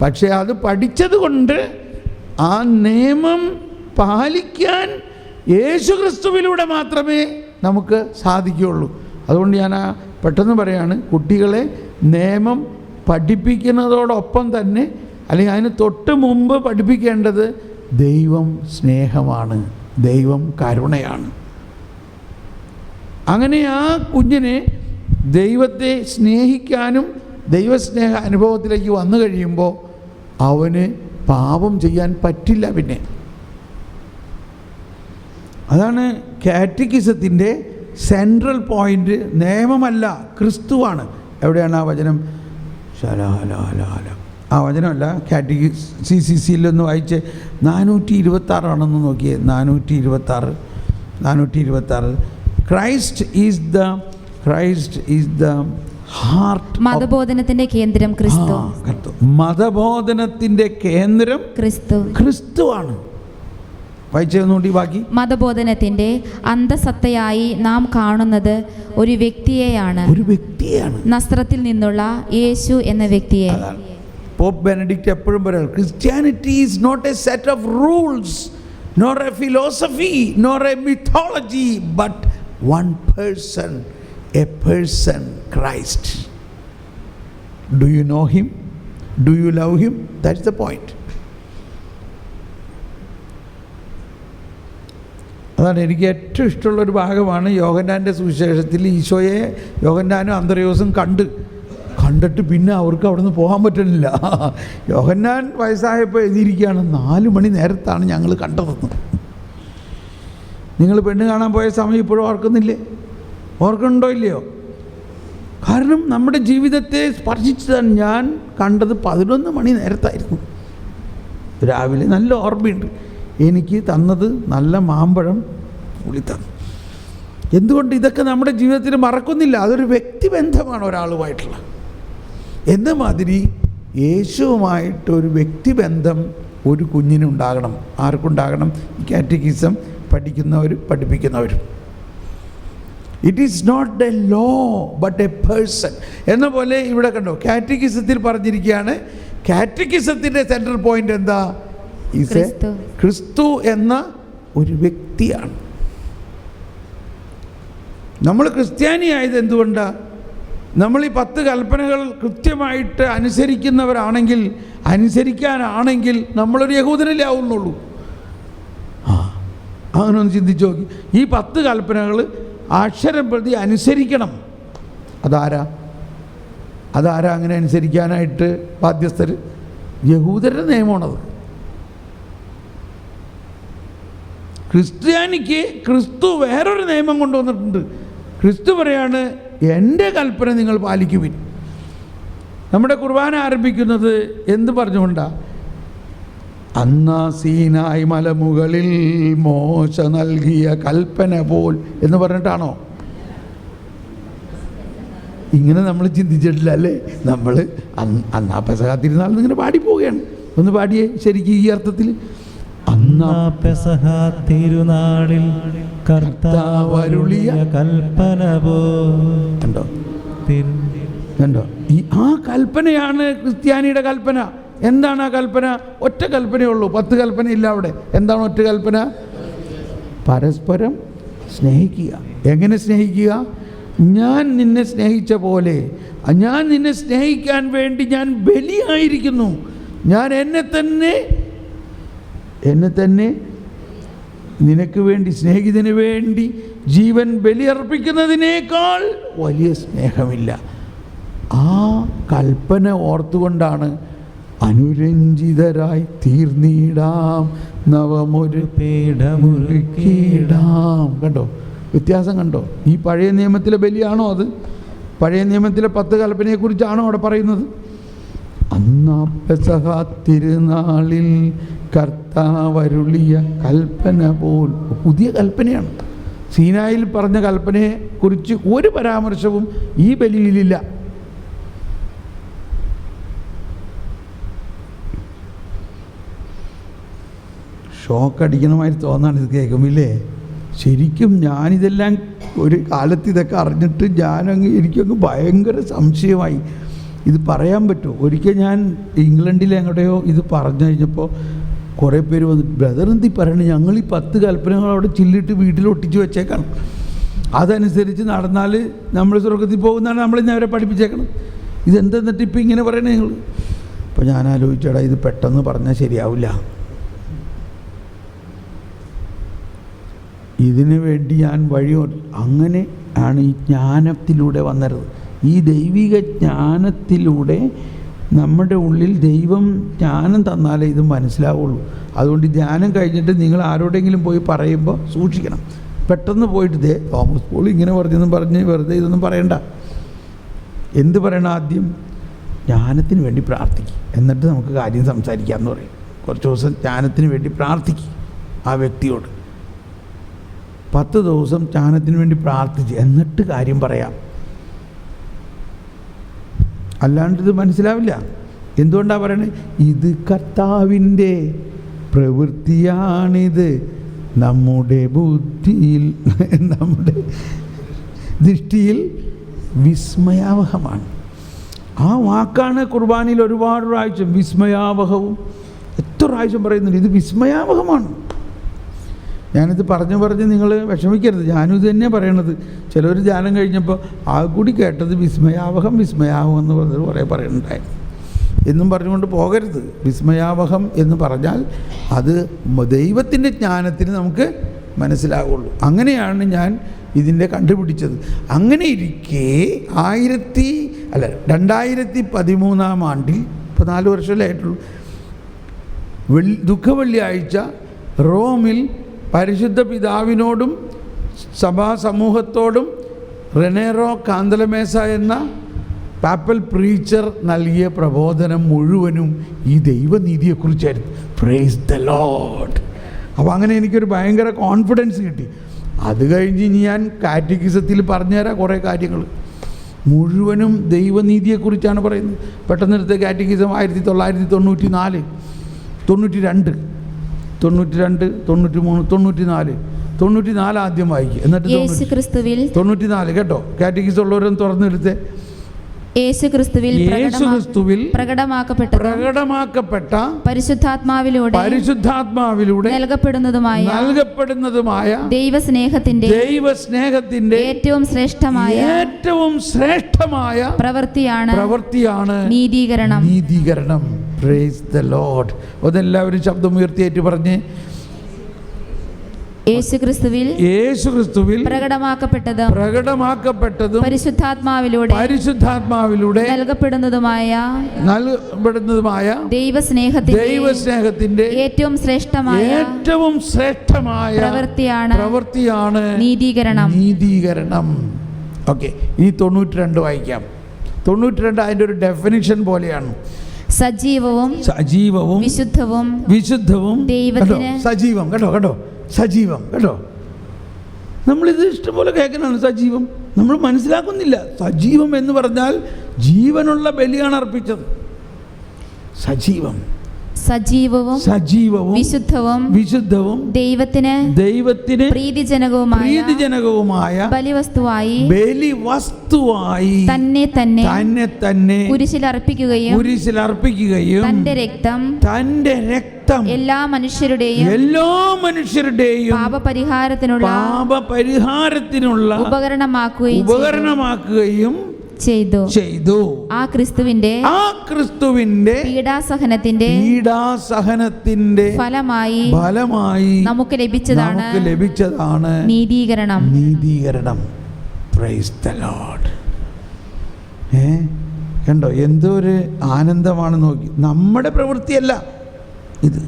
പക്ഷേ അത് പഠിച്ചത് കൊണ്ട് ആ നിയമം പാലിക്കാൻ യേശുക്രിസ്തുവിലൂടെ മാത്രമേ നമുക്ക് സാധിക്കുകയുള്ളൂ. അതുകൊണ്ട് ഞാൻ പെട്ടെന്ന് പറയാണ്, കുട്ടികളെ നിയമം പഠിപ്പിക്കുന്നതോടൊപ്പം തന്നെ, അല്ലെങ്കിൽ അതിന് തൊട്ട് മുമ്പ് പഠിപ്പിക്കേണ്ടത് ദൈവം സ്നേഹമാണ്, ദൈവം കരുണയാണ്. അങ്ങനെ ആ കുഞ്ഞിനെ ദൈവത്തെ സ്നേഹിക്കാനും ദൈവസ്നേഹ അനുഭവത്തിലേക്ക് വന്നു കഴിയുമ്പോൾ അവന് പാപം ചെയ്യാൻ പറ്റില്ല. പിന്നെ അതാണ് കാറ്റക്കിസത്തിൻ്റെ സെൻട്രൽ പോയിൻ്റ്. നിയമമല്ല, ക്രിസ്തുവാണ്. എവിടെയാണ് ആ വചനം? ആ വചനമല്ല, CCCയിലൊന്ന് വായിച്ച് 426 നോക്കിയേ. 426 ക്രൈസ്റ്റ് ഈസ് ദ ഹാർട്ട്. മതബോധനത്തിന്റെ കേന്ദ്രം ക്രിസ്തു. മതബോധനത്തിന്റെ കേന്ദ്രം ക്രിസ്തുവാണ്. വായിച്ചൊന്നുകൂടി ബാക്കി. മതബോധനത്തിന്റെ അന്തസത്തയായി നാം കാണുന്നത് ഒരു വ്യക്തിയെയാണ്. നസ്രത്തിൽ നിന്നുള്ള യേശു എന്ന വ്യക്തിയെ. പോപ്പ് ബെനഡിക്റ്റ് എപ്പോഴും പറയാം, Christianity is not a set of rules, nor a philosophy, nor a mythology, but one person, a person, Christ. Do you know him? Do you love him? That's the point. അതാണ് എനിക്ക് ഏറ്റവും ഇഷ്ടമുള്ളൊരു ഭാഗമാണ് യോഹന്നാൻ്റെ സുവിശേഷത്തിൽ. ഈശോയെ യോഹന്നാനും അന്ത്രയോസും കണ്ടിട്ട് പിന്നെ അവർക്ക് അവിടെ നിന്ന് പോകാൻ പറ്റുന്നില്ല. യോഹന്നാൻ വയസ്സായപ്പോൾ എഴുതിയിരിക്കുകയാണ്, 4 മണി നേരത്താണ് ഞങ്ങൾ കണ്ടതെന്ന്. നിങ്ങൾ പെണ്ണ് കാണാൻ പോയ സമയം ഇപ്പോഴും ഓർക്കുന്നില്ലേ? ഓർക്കുന്നുണ്ടോ ഇല്ലയോ? കാരണം നമ്മുടെ ജീവിതത്തെ സ്പർശിച്ചതാണ്. ഞാൻ കണ്ടത് 11 മണി നേരത്തായിരുന്നു. രാവിലെ നല്ല ഓർമ്മയുണ്ട്. എനിക്ക് തന്നത് നല്ല മാമ്പഴം പുളി തന്നു. എന്തുകൊണ്ട് ഇതൊക്കെ നമ്മുടെ ജീവിതത്തിൽ മറക്കുന്നില്ല? അതൊരു വ്യക്തിബന്ധമാണ് ഒരാളുമായിട്ടുള്ള. എന്ന മാതിരി യേശുവുമായിട്ടൊരു വ്യക്തിബന്ധം ഒരു കുഞ്ഞിനുണ്ടാകണം. ആർക്കുണ്ടാകണം? ഈ കാറ്റക്കിസം പഠിപ്പിക്കുന്നവരും. It is not a law but a person എന്ന പോലെ ഇവിടെ കണ്ടോ, കാറ്റക്കിസത്തിൽ പറഞ്ഞിരിക്കുകയാണ്. കാറ്റക്കിസത്തിൻ്റെ സെൻട്രൽ പോയിന്റ് എന്താ? ക്രിസ്തു എന്ന ഒരു വ്യക്തിയാണ്. നമ്മൾ ക്രിസ്ത്യാനിയായത് എന്തുകൊണ്ടാണ്? നമ്മൾ ഈ 10 കൽപ്പനകൾ കൃത്യമായിട്ട് അനുസരിക്കാനാണെങ്കിൽ നമ്മളൊരു യഹൂദനല്ലേ ആവുന്നുള്ളൂ. അങ്ങനെ ഒന്ന് ചിന്തിച്ചു നോക്കി. ഈ 10 കൽപ്പനകൾ അക്ഷരം പ്രതി അനുസരിക്കണം. അതാരാ അങ്ങനെ അനുസരിക്കാനായിട്ട് ബാധ്യസ്ഥർ? യഹൂദരുടെ നിയമമാണത്. ക്രിസ്ത്യാനിക്ക് ക്രിസ്തു വേറൊരു നിയമം കൊണ്ടുവന്നിട്ടുണ്ട്. ക്രിസ്തു പറയാണ്, എൻ്റെ കൽപ്പന നിങ്ങൾ പാലിക്കുവിൻ. നമ്മുടെ കുർബാന ആരംഭിക്കുന്നത് എന്ത് പറഞ്ഞുകൊണ്ടാണ്? അന്നാ സീനായ് മലമുകളിൽ മോശ നൽകിയ കൽപ്പന പോൽ എന്ന് പറഞ്ഞിട്ടാണോ? ഇങ്ങനെ നമ്മൾ ചിന്തിച്ചിട്ടില്ല അല്ലേ? നമ്മൾ അന്നാ പെസഹ തിരുനാൾ ഇങ്ങനെ പാടിപ്പോവുകയാണ്. ഒന്ന് പാടിയേ ശരിക്കും ഈ അർത്ഥത്തിൽ. അന്നാ പെസഹ തിരുനാളിൽ കർത്താവരുളിയ കൽപ്പന പോണ്ടോ? ആ കൽപ്പനയാണ് ക്രിസ്ത്യാനിയുടെ കൽപ്പന. എന്താണ് ആ കൽപ്പന? ഒറ്റ കൽപ്പനയുള്ളൂ. 10 കൽപ്പന ഇല്ല അവിടെ. എന്താണ് ഒറ്റ കൽപ്പന? പരസ്പരം സ്നേഹിക്കുക. എങ്ങനെ സ്നേഹിക്കുക? ഞാൻ നിന്നെ സ്നേഹിച്ച പോലെ, ഞാൻ നിന്നെ സ്നേഹിക്കാൻ വേണ്ടി ഞാൻ ബലിയായിരിക്കുന്നു. ഞാൻ എന്നെ തന്നെ നിനക്ക് വേണ്ടി, സ്നേഹിതന് വേണ്ടി ജീവൻ ബലിയർപ്പിക്കുന്നതിനേക്കാൾ വലിയ സ്നേഹമില്ല. ആ കൽപ്പന ഓർത്തുകൊണ്ടാണ് അനുരഞ്ജിതരായി തീർന്നിടാം, നവമൊരു പീഠമൊരുക്കിടാം. കണ്ടോ വ്യത്യാസം? കണ്ടോ? ഈ പഴയ നിയമത്തിലെ ബലിയാണോ അത്? പഴയ നിയമത്തിലെ 10 കൽപ്പനയെക്കുറിച്ചാണോ അവിടെ പറയുന്നത്? അന്നാ പെസഹ തിരുനാളിൽ കർത്താവരുളിയ കൽപ്പന പോൽ. പുതിയ കൽപ്പനയാണ്. സീനായിൽ പറഞ്ഞ കൽപ്പനയെ കുറിച്ച് ഒരു പരാമർശവും ഈ ബലിയിലില്ല. ഷോക്കടിക്കണമായി തോന്നാണ് ഇത് കേൾക്കുമില്ലേ? ശരിക്കും ഞാനിതെല്ലാം ഒരു കാലത്ത് ഇതൊക്കെ അറിഞ്ഞിട്ട് എനിക്കങ്ങ് ഭയങ്കര സംശയമായി. ഇത് പറയാൻ പറ്റുമോ? ഒരിക്കൽ ഞാൻ ഇംഗ്ലണ്ടിലെ എങ്ങോടെയോ ഇത് പറഞ്ഞു കഴിഞ്ഞപ്പോൾ കുറേ പേര് വന്നിട്ട്, ബ്രദർ എന്തി പറയണേ, ഞങ്ങൾ ഈ 10 കൽപ്പനകൾ അവിടെ ചില്ലിട്ട് വീട്ടിൽ ഒട്ടിച്ച് വെച്ചേക്കണം, അതനുസരിച്ച് നടന്നാൽ നമ്മൾ സ്വർഗത്തിൽ പോകുന്നതാണ് നമ്മളിന്ന് അവരെ പഠിപ്പിച്ചേക്കണം. ഇതെന്തെന്നിട്ട് ഇപ്പം ഇങ്ങനെ പറയണേ നിങ്ങൾ? അപ്പോൾ ഞാൻ ആലോചിച്ചേടാ, ഇത് പെട്ടെന്ന് പറഞ്ഞാൽ ശരിയാവില്ല. ഇതിനു വേണ്ടി ഞാൻ അങ്ങനെ ആണ് ഈ ജ്ഞാനത്തിലൂടെ വന്നത്. ഈ ദൈവിക ജ്ഞാനത്തിലൂടെ നമ്മുടെ ഉള്ളിൽ ദൈവം ജ്ഞാനം തന്നാലേ ഇത് മനസ്സിലാവുള്ളൂ. അതുകൊണ്ട് ധ്യാനം കഴിഞ്ഞിട്ട് നിങ്ങൾ ആരോടെങ്കിലും പോയി പറയുമ്പോൾ സൂക്ഷിക്കണം. പെട്ടെന്ന് പോയിട്ട് തോമസ് പോൾ ഇങ്ങനെ പറഞ്ഞെന്നും പറഞ്ഞ് വെറുതെ ഇതൊന്നും പറയണ്ട. എന്ത് പറയണം? ആദ്യം ജ്ഞാനത്തിന് വേണ്ടി പ്രാർത്ഥിക്കും, എന്നിട്ട് നമുക്ക് കാര്യം സംസാരിക്കാമെന്ന് പറയും. കുറച്ച് ദിവസം ജ്ഞാനത്തിന് വേണ്ടി പ്രാർത്ഥിക്കും ആ വ്യക്തിയോട്. 10 ദിവസം ജ്ഞാനത്തിന് വേണ്ടി പ്രാർത്ഥിച്ച് എന്നിട്ട് കാര്യം പറയാം. അല്ലാണ്ട് ഇത് മനസ്സിലാവില്ല. എന്തുകൊണ്ടാണ് പറയണത്? ഇത് കർത്താവിൻ്റെ പ്രവൃത്തിയാണിത്, നമ്മുടെ ബുദ്ധിയിൽ നമ്മുടെ ദൃഷ്ടിയിൽ വിസ്മയാവഹമാണ്. ആ വാക്കാണ് കുർബാനയിൽ ഒരുപാട് പ്രാവശ്യം വിസ്മയാവഹവും എത്ര പ്രാവശ്യം പറയുന്നുണ്ട്. ഇത് വിസ്മയാവഹമാണ്. ഞാനിത് പറഞ്ഞ് നിങ്ങൾ വിഷമിക്കരുത്. ഞാനും ഇത് തന്നെയാണ് പറയണത്. ചിലർ ധ്യാനം കഴിഞ്ഞപ്പോൾ ആ കൂടി കേട്ടത് വിസ്മയാവഹം എന്ന് പറഞ്ഞത് കുറേ പറയുന്നുണ്ടായിരുന്നു. എന്നും പറഞ്ഞുകൊണ്ട് പോകരുത്. വിസ്മയാവഹം എന്ന് പറഞ്ഞാൽ അത് ദൈവത്തിൻ്റെ ജ്ഞാനത്തിന് നമുക്ക് മനസ്സിലാവുള്ളൂ. അങ്ങനെയാണ് ഞാൻ ഇതിൻ്റെ കണ്ടുപിടിച്ചത്. അങ്ങനെ ഇരിക്കെ 2013 ആണ്ടിൽ, ഇപ്പോൾ 4 വർഷമല്ലേ ആയിട്ടുള്ളൂ, ദുഃഖവെള്ളിയാഴ്ച റോമിൽ പരിശുദ്ധ പിതാവിനോടും സഭാ സമൂഹത്തോടും റെനേറോ കാന്തലമേസ എന്ന പാപ്പൽ പ്രീച്ചർ നൽകിയ പ്രബോധനം മുഴുവനും ഈ ദൈവനീതിയെക്കുറിച്ചായിരുന്നു. Price the Lord. അപ്പോൾ അങ്ങനെ എനിക്കൊരു ഭയങ്കര കോൺഫിഡൻസ് കിട്ടി. അത് കഴിഞ്ഞ് ഇനി ഞാൻ കാറ്റഗിസത്തിൽ പറഞ്ഞുതരാം കുറേ കാര്യങ്ങൾ. മുഴുവനും ദൈവനീതിയെക്കുറിച്ചാണ് പറയുന്നത്. പെട്ടെന്നെടുത്ത കാറ്റഗിസം 1994, 92, 93, 94, 94 ആദ്യം വായിക്കുക. എന്നിട്ട് 94 കേട്ടോ. കാറ്റഗിസം ഉള്ളവരൊന്നും തുറന്നെടുത്തേ. യേശുക്രിസ്തുവിൽ പ്രകടമാക്കപ്പെട്ട പരിശുദ്ധാത്മാവിലൂടെ നൽകപ്പെടുന്നതുമായ ദൈവസ്നേഹത്തിന്റെ ഏറ്റവും ശ്രേഷ്ഠമായ പ്രവൃത്തിയാണ് നീതീകരണം. Price the Lord. അതെല്ലാവരും ശബ്ദം ഉയർത്തിയേറ്റ് പറഞ്ഞേ. യേശുക്രിസ്തുവിൽ പ്രകടമാക്കപ്പെട്ടതും പരിശുദ്ധാത്മാവിലൂടെ നൽകപ്പെടുന്നതുമായ ദൈവസ്നേഹത്തിന്റെ ഏറ്റവും ശ്രേഷ്ഠമായ പ്രവൃത്തിയാണ് നീതീകരണം. ഓക്കെ, ഇനി 92 വായിക്കാം. 92 അതിൻ്റെ ഒരു ഡെഫിനിഷൻ പോലെയാണ്. സജീവവും വിശുദ്ധവും ദൈവത്തിന് സജീവം കേട്ടോ. സജീവം കേട്ടോ. നമ്മളിത് ഇഷ്ടംപോലെ കേൾക്കണതാണ്. സജീവം നമ്മൾ മനസ്സിലാക്കുന്നില്ല. സജീവം എന്ന് പറഞ്ഞാൽ ജീവനുള്ള ബലിയാണ് അർപ്പിച്ചത്. സജീവവും വിശുദ്ധവും ദൈവത്തിന് പ്രീതിജനകവുമായ ബലിവസ്തുവായി തന്നെ കുരിശിലർപ്പിക്കുകയും തന്റെ രക്തം എല്ലാ മനുഷ്യരുടെയും പാപപരിഹാരത്തിനുള്ള ഉപകരണമാക്കുകയും ചെയ്തു. ആ ക്രിസ്തുവിന്റെ പീഡാസഹനത്തിന്റെ ഫലമായി നമുക്ക് ലഭിച്ചതാണ് നീതീകരണം. Price the Lord. കണ്ടോ എന്തോ ഒരു ആനന്ദമാണ്. നോക്കി, നമ്മുടെ പ്രവൃത്തിയല്ല ഇത്,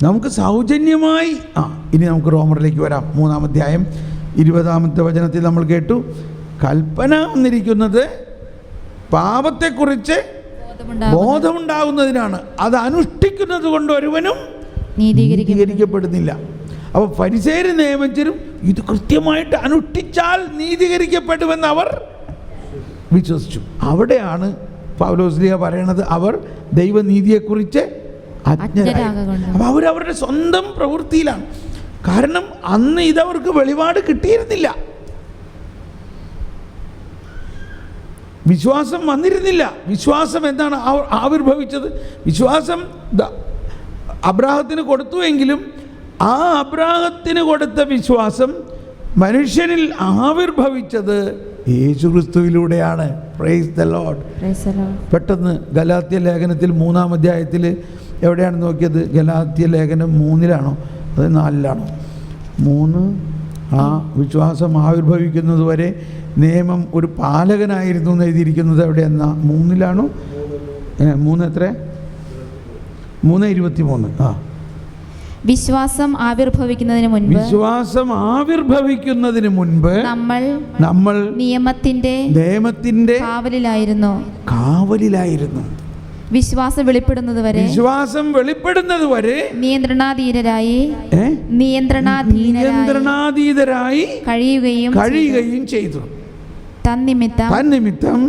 നമുക്ക് സൗജന്യമായി. ഇനി നമുക്ക് റോമറിലേക്ക് വരാം. 3-ാം അധ്യായം 20-ാമത്തെ വചനത്തിൽ നമ്മൾ കേട്ടു, കൽപ്പന വന്നിരിക്കുന്നത് പാപത്തെക്കുറിച്ച് ബോധമുണ്ടാകുന്നതിനാണ്. അത് അനുഷ്ഠിക്കുന്നത് കൊണ്ട് ഒരുവനും നീതീകരിക്കപ്പെടുന്നില്ല. അപ്പോൾ ഫരിസേയരും നിയമജ്ഞരും ഇത് കൃത്യമായിട്ട് അനുഷ്ഠിച്ചാൽ നീതീകരിക്കപ്പെടുമെന്ന് അവർ വിശ്വസിച്ചു. അവിടെയാണ് പൗലോസ്ലീഹ പറയണത് അവർ ദൈവനീതിയെക്കുറിച്ച് അജ്ഞരായി. അപ്പോൾ അവരവരുടെ സ്വന്തം പ്രവൃത്തിയിലാണ്. കാരണം അന്ന് ഇതവർക്ക് വെളിപാട് കിട്ടിയിരുന്നില്ല, വിശ്വാസം വന്നിരുന്നില്ല. വിശ്വാസം എന്താണ് ആവിർഭവിച്ചത്? വിശ്വാസം അബ്രാഹത്തിന് കൊടുത്തുവെങ്കിലും ആ അബ്രാഹത്തിന് കൊടുത്ത വിശ്വാസം മനുഷ്യനിൽ ആവിർഭവിച്ചത് യേശുക്രിസ്തുവിലൂടെയാണ്. Praise the Lord. പെട്ടെന്ന് ഗലാത്യ ലേഖനത്തിൽ 3-ാം അധ്യായത്തിൽ എവിടെയാണ് നോക്കിയത്? ഗലാത്യ ലേഖനം 3-ലാണോ അത് 4-ലാണോ? 3. ആ വിശ്വാസം ആവിർഭവിക്കുന്നത് വരെ നിയമം ഒരു പാലകനായിരുന്നു എന്ന് എഴുതിയിരിക്കുന്നത് എവിടെയെന്നാ? 3-ലാണോ? 3 എത്ര? 3:23. ആ, വിശ്വാസം ആവിർഭവിക്കുന്നതിന് മുൻപ് നമ്മൾ നിയമത്തിന്റെ കാവലിലായിരുന്നു. വിശ്വാസം വെളിപ്പെടുന്നത് വരെ നിയന്ത്രണാതീതരായി കഴിയുകയും ചെയ്തു. തന്നിമിത്തം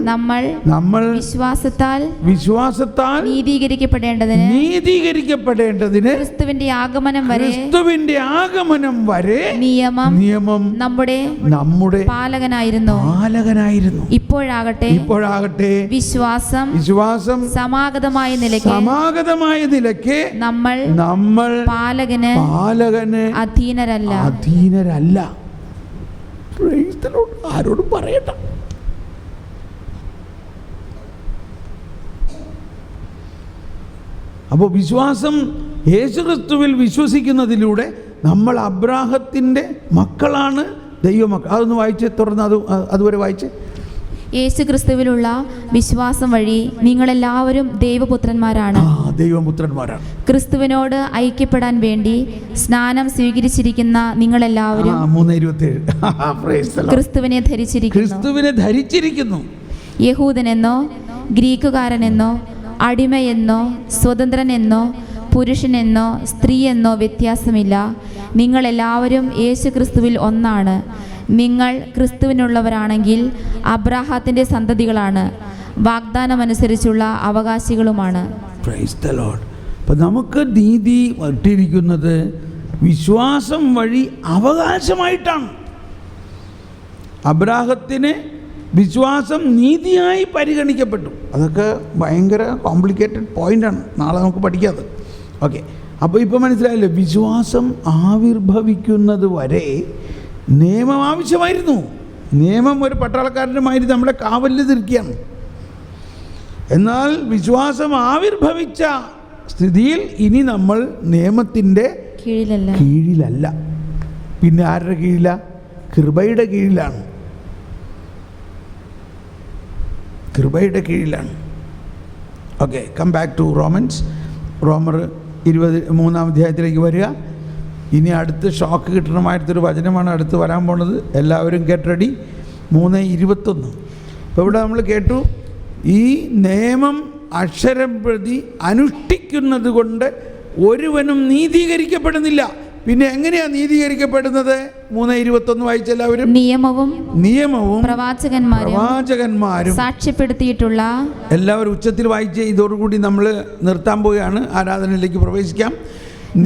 നമ്മൾ വിശ്വാസത്താൽ നീതീകരിക്കപ്പെടേണ്ടതിന് ക്രിസ്തുവിന്റെ ആഗമനം വരെ നിയമം നമ്മുടെ പാലകനായിരുന്നു. ഇപ്പോഴാകട്ടെ വിശ്വാസം സമാഗതമായ നിലയ്ക്ക് നമ്മൾ പാലകന് അധീനരല്ല. ആരോടും പറയണ്ട. അപ്പോൾ വിശ്വാസം യേശുക്രിസ്തുവിൽ വിശ്വസിക്കുന്നതിലൂടെ നമ്മൾ അബ്രാഹത്തിൻ്റെ മക്കളാണ്, ദൈവമക്കൾ. അതൊന്ന് വായിച്ച് തുടർന്ന് അതുവരെ വായിച്ച്. യേശുക്രിസ്തുവിലുള്ള വിശ്വാസം വഴി നിങ്ങളെല്ലാവരും ദൈവപുത്രന്മാരാണ്. ക്രിസ്തുവിനോട് ഐക്യപ്പെടാൻ വേണ്ടി സ്നാനം സ്വീകരിച്ചിരിക്കുന്ന നിങ്ങളെല്ലാവരും 3:27 ക്രിസ്തുവിനെ ധരിച്ചിരിക്കുന്നു. യഹൂദനെന്നോ ഗ്രീക്കുകാരനെന്നോ അടിമയെന്നോ സ്വതന്ത്രനെന്നോ പുരുഷനെന്നോ സ്ത്രീയെന്നോ വ്യത്യാസമില്ല. നിങ്ങളെല്ലാവരും യേശുക്രിസ്തുവിൽ ഒന്നാണ്. നിങ്ങൾ ക്രിസ്തുവിനുള്ളവരാണെങ്കിൽ അബ്രാഹത്തിന്റെ സന്തതികളാണ്, വാഗ്ദാനമനുസരിച്ചുള്ള അവകാശികളുമാണ്. Praise the Lord. അപ്പോൾ നമുക്ക് നീതി വട്ടിരിക്കുന്നത് വിശ്വാസം വഴി അവകാശമായിട്ടാണ്. അബ്രാഹത്തിന് വിശ്വാസം നീതിയായി പരിഗണിക്കപ്പെട്ടു. അതൊക്കെ ഭയങ്കര കോംപ്ലിക്കേറ്റഡ് പോയിൻ്റാണ്, നാളെ നമുക്ക് പഠിക്കാതെ. ഓക്കെ, അപ്പോൾ ഇപ്പോൾ മനസ്സിലായല്ലോ, വിശ്വാസം ആവിർഭവിക്കുന്നത് വരെ നിയമം ആവശ്യമായിരുന്നു. നിയമം ഒരു പട്ടാളക്കാരൻ്റെ മാതിരി നമ്മളെ കാവലിൽ തീർക്കുകയാണ്. എന്നാൽ വിശ്വാസം ആവിർഭവിച്ച സ്ഥിതിയിൽ ഇനി നമ്മൾ നിയമത്തിൻ്റെ കീഴിലല്ല. പിന്നെ ആരുടെ കീഴിലാ? കൃപയുടെ കീഴിലാണ്. ഓക്കെ, കം ബാക്ക് ടു റോമർ 23-ാം അധ്യായത്തിലേക്ക് വരിക. ഇനി അടുത്ത് ഷോക്ക് കിട്ടണമായിട്ടൊരു വചനമാണ് അടുത്ത് വരാൻ പോണത്. എല്ലാവരും ഗെറ്റ് റെഡി. 3:21. ഇപ്പോൾ ഇവിടെ നമ്മൾ കേട്ടു, ഈ നിയമം അക്ഷരം പ്രതി അനുഷ്ഠിക്കുന്നത് കൊണ്ട് ഒരുവനും നീതീകരിക്കപ്പെടുന്നില്ല. പിന്നെ എങ്ങനെയാ നീതീകരിക്കപ്പെടുന്നത്? 3:21 വായിച്ചെല്ലാവരും. നിയമവും പ്രവാചകന്മാരും സാക്ഷ്യപ്പെടുത്തിയിട്ടുള്ള. എല്ലാവരും ഉച്ചത്തിൽ വായിച്ച് ഇതോടുകൂടി നമ്മൾ നിർത്താൻ പോവുകയാണ്, ആരാധനയിലേക്ക് പ്രവേശിക്കാം.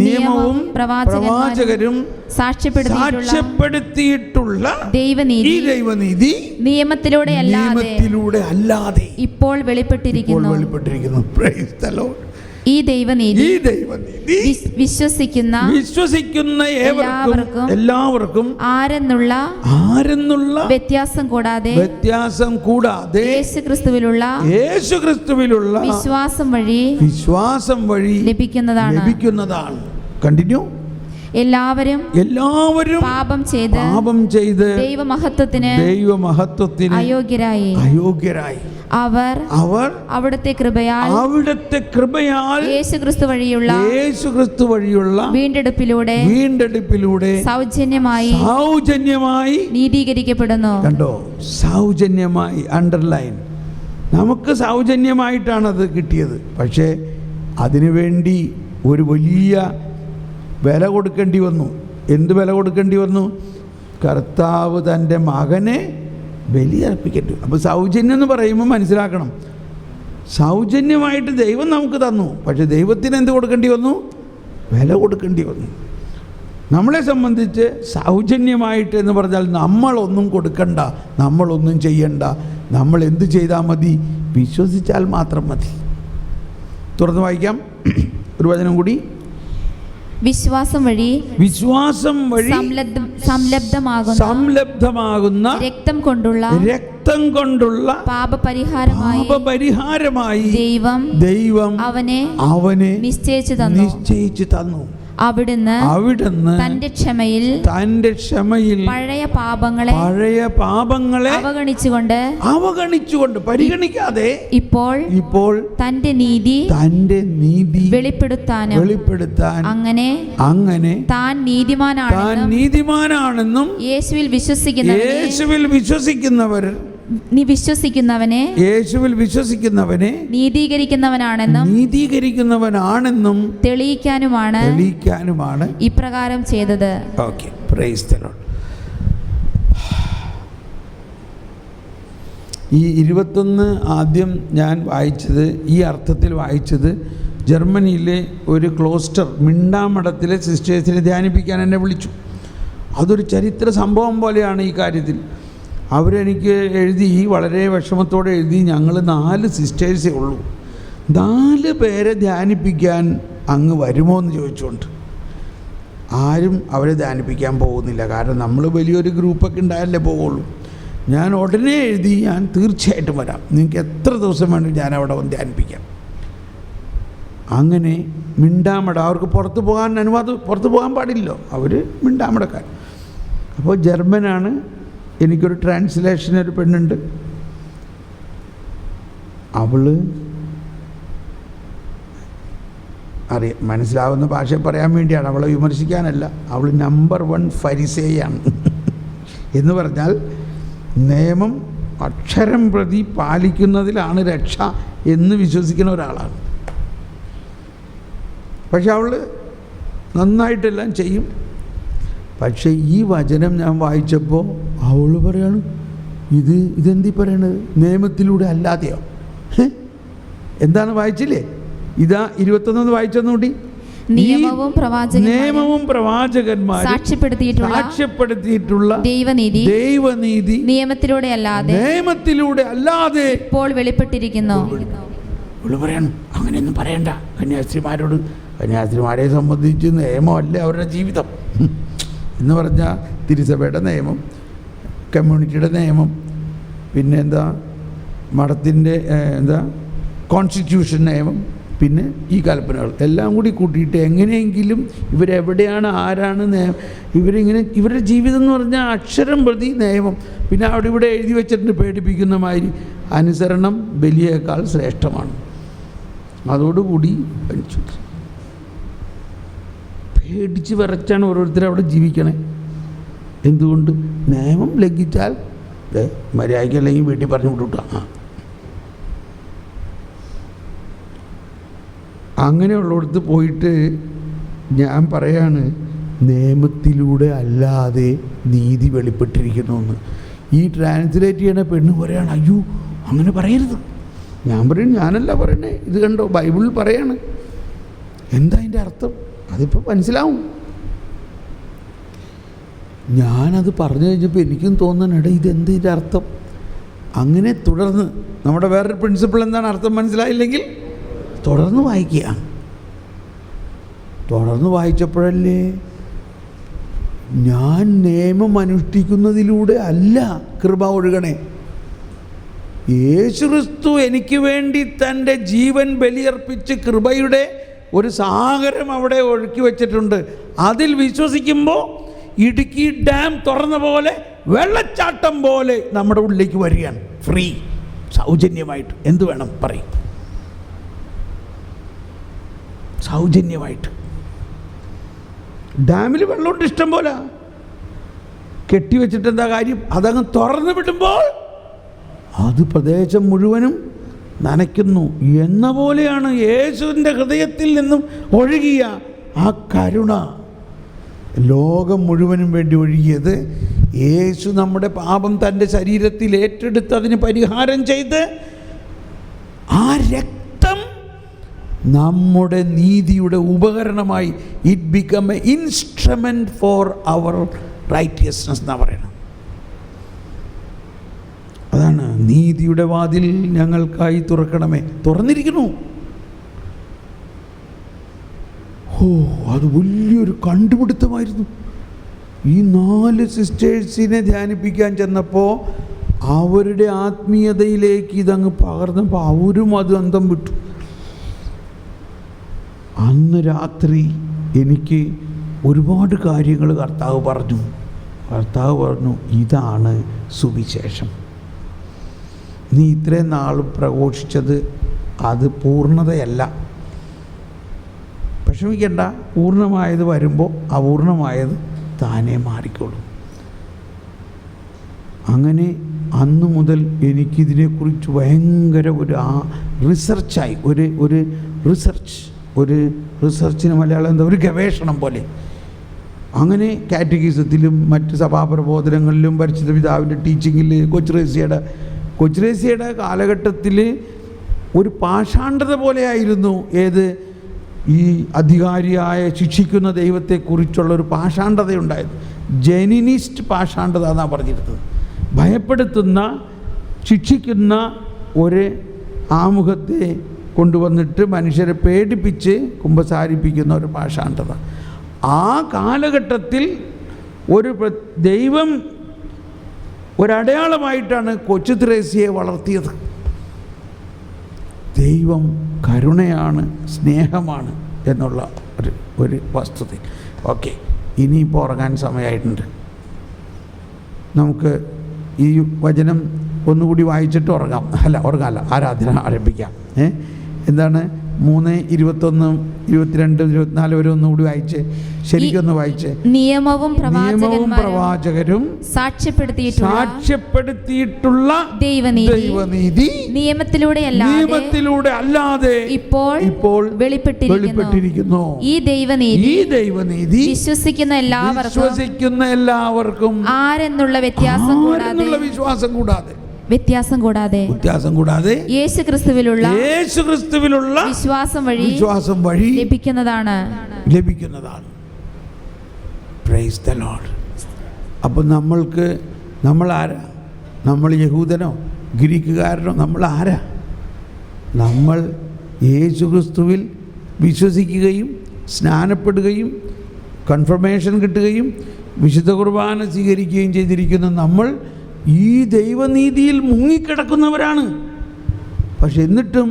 നിയമവും പ്രവാചകരും സാക്ഷ്യപ്പെടുത്തിയിട്ടുള്ള ദൈവനീതി നിയമത്തിലൂടെ അല്ലാതെ ഇപ്പോൾ വെളിപ്പെട്ടിരിക്കുന്നു. Price the Lord. ഈ ദൈവനീതി വിശ്വസിക്കുന്ന എല്ലാവർക്കും ആരെന്നുള്ള വ്യത്യാസം കൂടാതെ യേശുക്രിസ്തുവിലുള്ള വിശ്വാസം വഴി ലഭിക്കുന്നതാണ്. കണ്ടിന്യൂ. എല്ലാവരും പാപം ചെയ്ത് ദൈവമഹത്വത്തിന് അയോഗ്യരായി അവർ അവിടുത്തെ കൃപയാൽ യേശുക്രിസ്തു വഴിയുള്ള വീണ്ടെടുപ്പിലൂടെ സൗജന്യമായി നീതീകരിക്കപ്പെടുന്നു. കണ്ടോ? സൗജന്യമായി. അണ്ടർലൈൻ. നമുക്ക് സൗജന്യമായിട്ടാണത് കിട്ടിയത്. പക്ഷേ അതിനുവേണ്ടി ഒരു വലിയ വില കൊടുക്കേണ്ടി വന്നു. എന്ത് വില കൊടുക്കേണ്ടി വന്നു? കർത്താവ് തൻ്റെ മകനെ ബലിയർപ്പിക്കട്ടെ. അപ്പോൾ സൗജന്യം എന്ന് പറയുമ്പോൾ മനസ്സിലാക്കണം, സൗജന്യമായിട്ട് ദൈവം നമുക്ക് തന്നു, പക്ഷെ ദൈവത്തിന് എന്ത് കൊടുക്കേണ്ടി വന്നു? വില കൊടുക്കേണ്ടി വന്നു. നമ്മളെ സംബന്ധിച്ച് സൗജന്യമായിട്ട് എന്ന് പറഞ്ഞാൽ നമ്മളൊന്നും കൊടുക്കണ്ട, നമ്മളൊന്നും ചെയ്യണ്ട, നമ്മൾ എന്ത് ചെയ്താൽ മതി? വിശ്വസിച്ചാൽ മാത്രം മതി. തുറന്ന് വായിക്കാം ഒരു വചനം കൂടി. വിശ്വാസം വഴി സംലബ്ധമാകുന്ന രക്തം കൊണ്ടുള്ള പാപപരിഹാരമായി ദൈവം അവനെ നിശ്ചയിച്ചു തന്നു. അവിടുന്ന് തന്റെ ക്ഷമയിൽ പഴയ പാപങ്ങളെ അവഗണിച്ചുകൊണ്ട് പരിഗണിക്കാതെ ഇപ്പോൾ തന്റെ നീതി വെളിപ്പെടുത്താൻ അങ്ങനെ താൻ നീതിമാനാണെന്നും യേശുവിൽ വിശ്വസിക്കുന്നവനെ നീതീകരിക്കുന്നവനാണെന്നും തെളിയിക്കാനുമാണ് ഇപ്രകാരം ചെയ്തത്. Okay, praise the Lord. ഈ 21 ആദ്യം ഞാൻ വായിച്ചത്, ഈ അർത്ഥത്തിൽ വായിച്ചത്, ജർമ്മനിയിലെ ഒരു ക്ലോസ്റ്റർ മിണ്ടാമഠത്തിലെ സിസ്റ്റേഴ്സിനെ ധ്യാനിപ്പിക്കാൻ എന്നെ വിളിച്ചു. അതൊരു ചരിത്ര സംഭവം പോലെയാണ് ഈ കാര്യത്തിൽ. അവരെനിക്ക് എഴുതി, വളരെ വിഷമത്തോടെ എഴുതി, ഞങ്ങൾ 4 സിസ്റ്റേഴ്സേ ഉള്ളൂ, 4 പേരെ ധ്യാനിപ്പിക്കാൻ അങ്ങ് വരുമോ എന്ന് ചോദിച്ചുകൊണ്ട്. ആരും അവരെ ധ്യാനിപ്പിക്കാൻ പോകുന്നില്ല, കാരണം നമ്മൾ വലിയൊരു ഗ്രൂപ്പൊക്കെ ഉണ്ടായാലേ പോകുള്ളൂ. ഞാൻ ഉടനെ എഴുതി, ഞാൻ തീർച്ചയായിട്ടും വരാം, നിങ്ങൾക്ക് എത്ര ദിവസം വേണമെങ്കിൽ ഞാൻ അവിടെ വന്ന് ധ്യാനിപ്പിക്കാം. അങ്ങനെ മിണ്ടാമട, അവർക്ക് പുറത്ത് പോകാൻ പാടില്ലല്ലോ, അവർ മിണ്ടാമടക്കാർ. അപ്പോൾ ജർമ്മനാണ്. എനിക്കൊരു ട്രാൻസ്ലേഷൻ, ഒരു പെണ്ണുണ്ട്, അവള് മനസ്സിലാവുന്ന ഭാഷ പറയാൻ വേണ്ടിയാണ്, അവളെ വിമർശിക്കാനല്ല. അവൾ നമ്പർ 1 ഫരിസേയാണ്. എന്ന് പറഞ്ഞാൽ നിയമം അക്ഷരം പ്രതി പാലിക്കുന്നതിലാണ് രക്ഷ എന്ന് വിശ്വസിക്കുന്ന ഒരാളാണ്. പക്ഷെ അവൾ നന്നായിട്ടെല്ലാം ചെയ്യും. പക്ഷേ ഈ വചനം ഞാൻ വായിച്ചപ്പോൾ അവൾ പറയാണ്, ഇതെന്തി പറയണത്? നിയമത്തിലൂടെ അല്ലാതെയോ? എന്താണ് വായിച്ചില്ലേ? ഇതാ 21 വായിച്ചൊന്നുകൂടി. നിയമവും പ്രവാചകന്മാരും സാക്ഷ്യപ്പെടുത്തിയിട്ടുള്ള ദൈവനീതി നിയമത്തിലൂടെ അല്ലാതെ ഇപ്പോൾ വെളിപ്പെട്ടിരിക്കുന്നു. പറയണം, അങ്ങനെയൊന്നും പറയണ്ട കന്യാസ്ത്രീമാരോട്. കന്യാസ്ത്രീമാരെ സംബന്ധിച്ച് നിയമമല്ല അവരുടെ ജീവിതം എന്ന് പറഞ്ഞാൽ തിരുസഭയുടെ നിയമം, കമ്മ്യൂണിറ്റിയുടെ നിയമം, പിന്നെ മഠത്തിൻ്റെ കോൺസ്റ്റിറ്റ്യൂഷൻ നിയമം, പിന്നെ ഈ കൽപ്പനകൾ എല്ലാം കൂടി കൂട്ടിയിട്ട് എങ്ങനെയെങ്കിലും ഇവരെവിടെയാണ്, ആരാണ് ഇവരുടെ ജീവിതം എന്ന് പറഞ്ഞാൽ അക്ഷരം പ്രതി നിയമം. പിന്നെ അവിടെ ഇവിടെ എഴുതി വെച്ചിട്ടുണ്ട് പേടിപ്പിക്കുന്ന മാതിരി, അനുസരണം ബലിയേക്കാൾ ശ്രേഷ്ഠമാണ്. അതോടുകൂടി പേടിച്ച് വിറച്ചാണ് ഓരോരുത്തരും അവിടെ ജീവിക്കണേ. എന്തുകൊണ്ട്? നിയമം ലംഘിച്ചാൽ മര്യാദയ്ക്ക് അല്ലെങ്കിൽ വീട്ടിൽ പറഞ്ഞു വിട്ടുവിട്ടാ. അങ്ങനെയുള്ളിടത്ത് പോയിട്ട് ഞാൻ പറയാണ്, നിയമത്തിലൂടെ അല്ലാതെ നീതി വെളിപ്പെട്ടിരിക്കുന്നു എന്ന്. ഈ ട്രാൻസ്ലേറ്റ് ചെയ്യണ പെണ്ണ് പറയാണ്, അയ്യോ അങ്ങനെ പറയരുത്. ഞാൻ പറയും, ഞാനല്ല പറയണേ, ഇത് കണ്ടോ ബൈബിളിൽ പറയാണ്. എന്താ അതിൻ്റെ അർത്ഥം? അതിപ്പോൾ മനസ്സിലാവും. ഞാനത് പറഞ്ഞു കഴിഞ്ഞപ്പോൾ എനിക്കും തോന്നണ, ഇതെന്ത് ഇതിൻ്റെ അർത്ഥം? അങ്ങനെ തുടർന്ന് നമ്മുടെ വേറൊരു പ്രിൻസിപ്പിൾ എന്താണ്, അർത്ഥം മനസ്സിലായില്ലെങ്കിൽ തുടർന്ന് വായിക്കുക. തുടർന്ന് വായിച്ചപ്പോഴല്ലേ ഞാൻ നിയമം അനുഷ്ഠിക്കുന്നതിലൂടെ അല്ല കൃപ ഒഴുകണേ, യേശുക്രിസ്തു എനിക്ക് വേണ്ടി തൻ്റെ ജീവൻ ബലിയർപ്പിച്ച് കൃപയുടെ ഒരു സാഗരം അവിടെ ഒഴുക്കി വച്ചിട്ടുണ്ട്. അതിൽ വിശ്വസിക്കുമ്പോൾ ഇടുക്കി ഡാം തുറന്ന പോലെ വെള്ളച്ചാട്ടം പോലെ നമ്മുടെ ഉള്ളിലേക്ക് വരികയാണ്, ഫ്രീ, സൗജന്യമായിട്ട്. എന്ത് വേണം പറയും, സൗജന്യമായിട്ട്. ഡാമിൽ വെള്ളമുണ്ട് ഇഷ്ടം പോലെ, കെട്ടിവെച്ചിട്ട് എന്താ കാര്യം? അതങ്ങ് തുറന്നു വിടുമ്പോൾ അത് പ്രദേശം മുഴുവനും നനയ്ക്കുന്നു എന്ന പോലെയാണ് യേശുവിൻ്റെ ഹൃദയത്തിൽ നിന്നും ഒഴുകിയ ആ കരുണ ലോകം മുഴുവനും വേണ്ടി ഒഴുകിയത്. യേശു നമ്മുടെ പാപം തൻ്റെ ശരീരത്തിൽ ഏറ്റെടുത്ത് അതിന് പരിഹാരം ചെയ്ത് ആ രക്തം നമ്മുടെ നീതിയുടെ ഉപകരണമായി it become a instrument for our righteousness എന്നാണ് പറയുന്നത്. അതാണ് നീതിയുടെ വാതിൽ ഞങ്ങൾക്കായി തുറക്കണമേ. തുറന്നിരിക്കുന്നു. അത് വലിയൊരു കണ്ടുപിടുത്തമായിരുന്നു. ഈ 4 സിസ്റ്റേഴ്സിനെ ധ്യാനിപ്പിക്കാൻ ചെന്നപ്പോൾ അവരുടെ ആത്മീയതയിലേക്ക് ഇതങ്ങ് പകർന്നപ്പോൾ അവരും അത് അന്തം വിട്ടു. അന്ന് രാത്രി എനിക്ക് ഒരുപാട് കാര്യങ്ങൾ കർത്താവ് പറഞ്ഞു, ഇതാണ് സുവിശേഷം. നീ ഇത്രയും നാൾ പ്രഘോഷിച്ചത് അത് പൂർണ്ണതയല്ല. വിഷമിക്കണ്ട, പൂർണ്ണമായത് വരുമ്പോൾ അപൂർണമായത് താനേ മാറിക്കോളും. അങ്ങനെ അന്നു മുതൽ എനിക്കിതിനെക്കുറിച്ച് ഭയങ്കര ഒരു റിസർച്ചായി, ഒരു റിസർച്ചിന് മലയാളം എന്താ, ഒരു ഗവേഷണം പോലെ. അങ്ങനെ കാറ്റഗിസത്തിലും മറ്റ് സഭാപ്രബോധനങ്ങളിലും പരിശുദ്ധ പിതാവിൻ്റെ ടീച്ചിങ്ങിൽ കൊച്ചുറേസ്യയുടെ കാലഘട്ടത്തിൽ ഒരു പാഷാണ്ഡത പോലെയായിരുന്നു ഈ അധികാരിയായ ശിക്ഷിക്കുന്ന ദൈവത്തെക്കുറിച്ചുള്ള ഒരു പാഷാണ്ഡതയുണ്ടായത്. ജെനിനിസ്റ്റ് പാഷാണ്ഡത എന്നാണ് പറഞ്ഞിരുന്നത്. ഭയപ്പെടുത്തുന്ന, ശിക്ഷിക്കുന്ന ഒരു ആമുഖത്തെ കൊണ്ടുവന്നിട്ട് മനുഷ്യരെ പേടിപ്പിച്ച് കുമ്പസാരിപ്പിക്കുന്ന ഒരു പാഷാണ്ഡത. ആ കാലഘട്ടത്തിൽ ദൈവം ഒരടയാളമായിട്ടാണ് കൊച്ചു ത്രേസ്യയെ വളർത്തിയത്. ദൈവം കരുണയാണ്, സ്നേഹമാണ് എന്നുള്ള ഒരു വസ്തുത. ഓക്കെ, ഇനിയിപ്പോൾ ഉറങ്ങാൻ സമയമായിട്ടുണ്ട്. നമുക്ക് ഈ വചനം ഒന്നുകൂടി വായിച്ചിട്ട് ഉറങ്ങാമല്ല, ആരാധന ആരംഭിക്കാം. എന്താണ് 3:21, 22, 24 വരെ ഒന്നുകൂടി വായിച്ച് ശരിക്കൊന്ന് വായിച്ച്. നിയമവും പ്രവാചകരും സാക്ഷ്യപ്പെടുത്തിയിട്ടുള്ള ദൈവനീതി നിയമത്തിലൂടെ അല്ലാതെ ഇപ്പോൾ വെളിപ്പെട്ടിരിക്കുന്നു. ഈ ദൈവനീതി വിശ്വസിക്കുന്ന എല്ലാവർക്കും ആരെന്നുള്ള വിശ്വാസം കൂടാതെ യേശുക്രിസ്തുവിലുള്ള വിശ്വാസം വഴി ലഭിക്കുന്നതാണ്. Praise the Lord. അപ്പോൾ നമ്മൾ ആരാ? നമ്മൾ യഹൂദനോ ഗ്രീക്കുകാരനോ? നമ്മൾ ആരാ? നമ്മൾ യേശുക്രിസ്തുവിൽ വിശ്വസിക്കുകയും സ്നാനപ്പെടുകയും കൺഫർമേഷൻ കിട്ടുകയും വിശുദ്ധ കുർബാന സ്വീകരിക്കുകയും ചെയ്തിരിക്കുന്ന നമ്മൾ ഈ ദൈവനീതിയിൽ മുങ്ങിക്കിടക്കുന്നവരാണ്. പക്ഷെ എന്നിട്ടും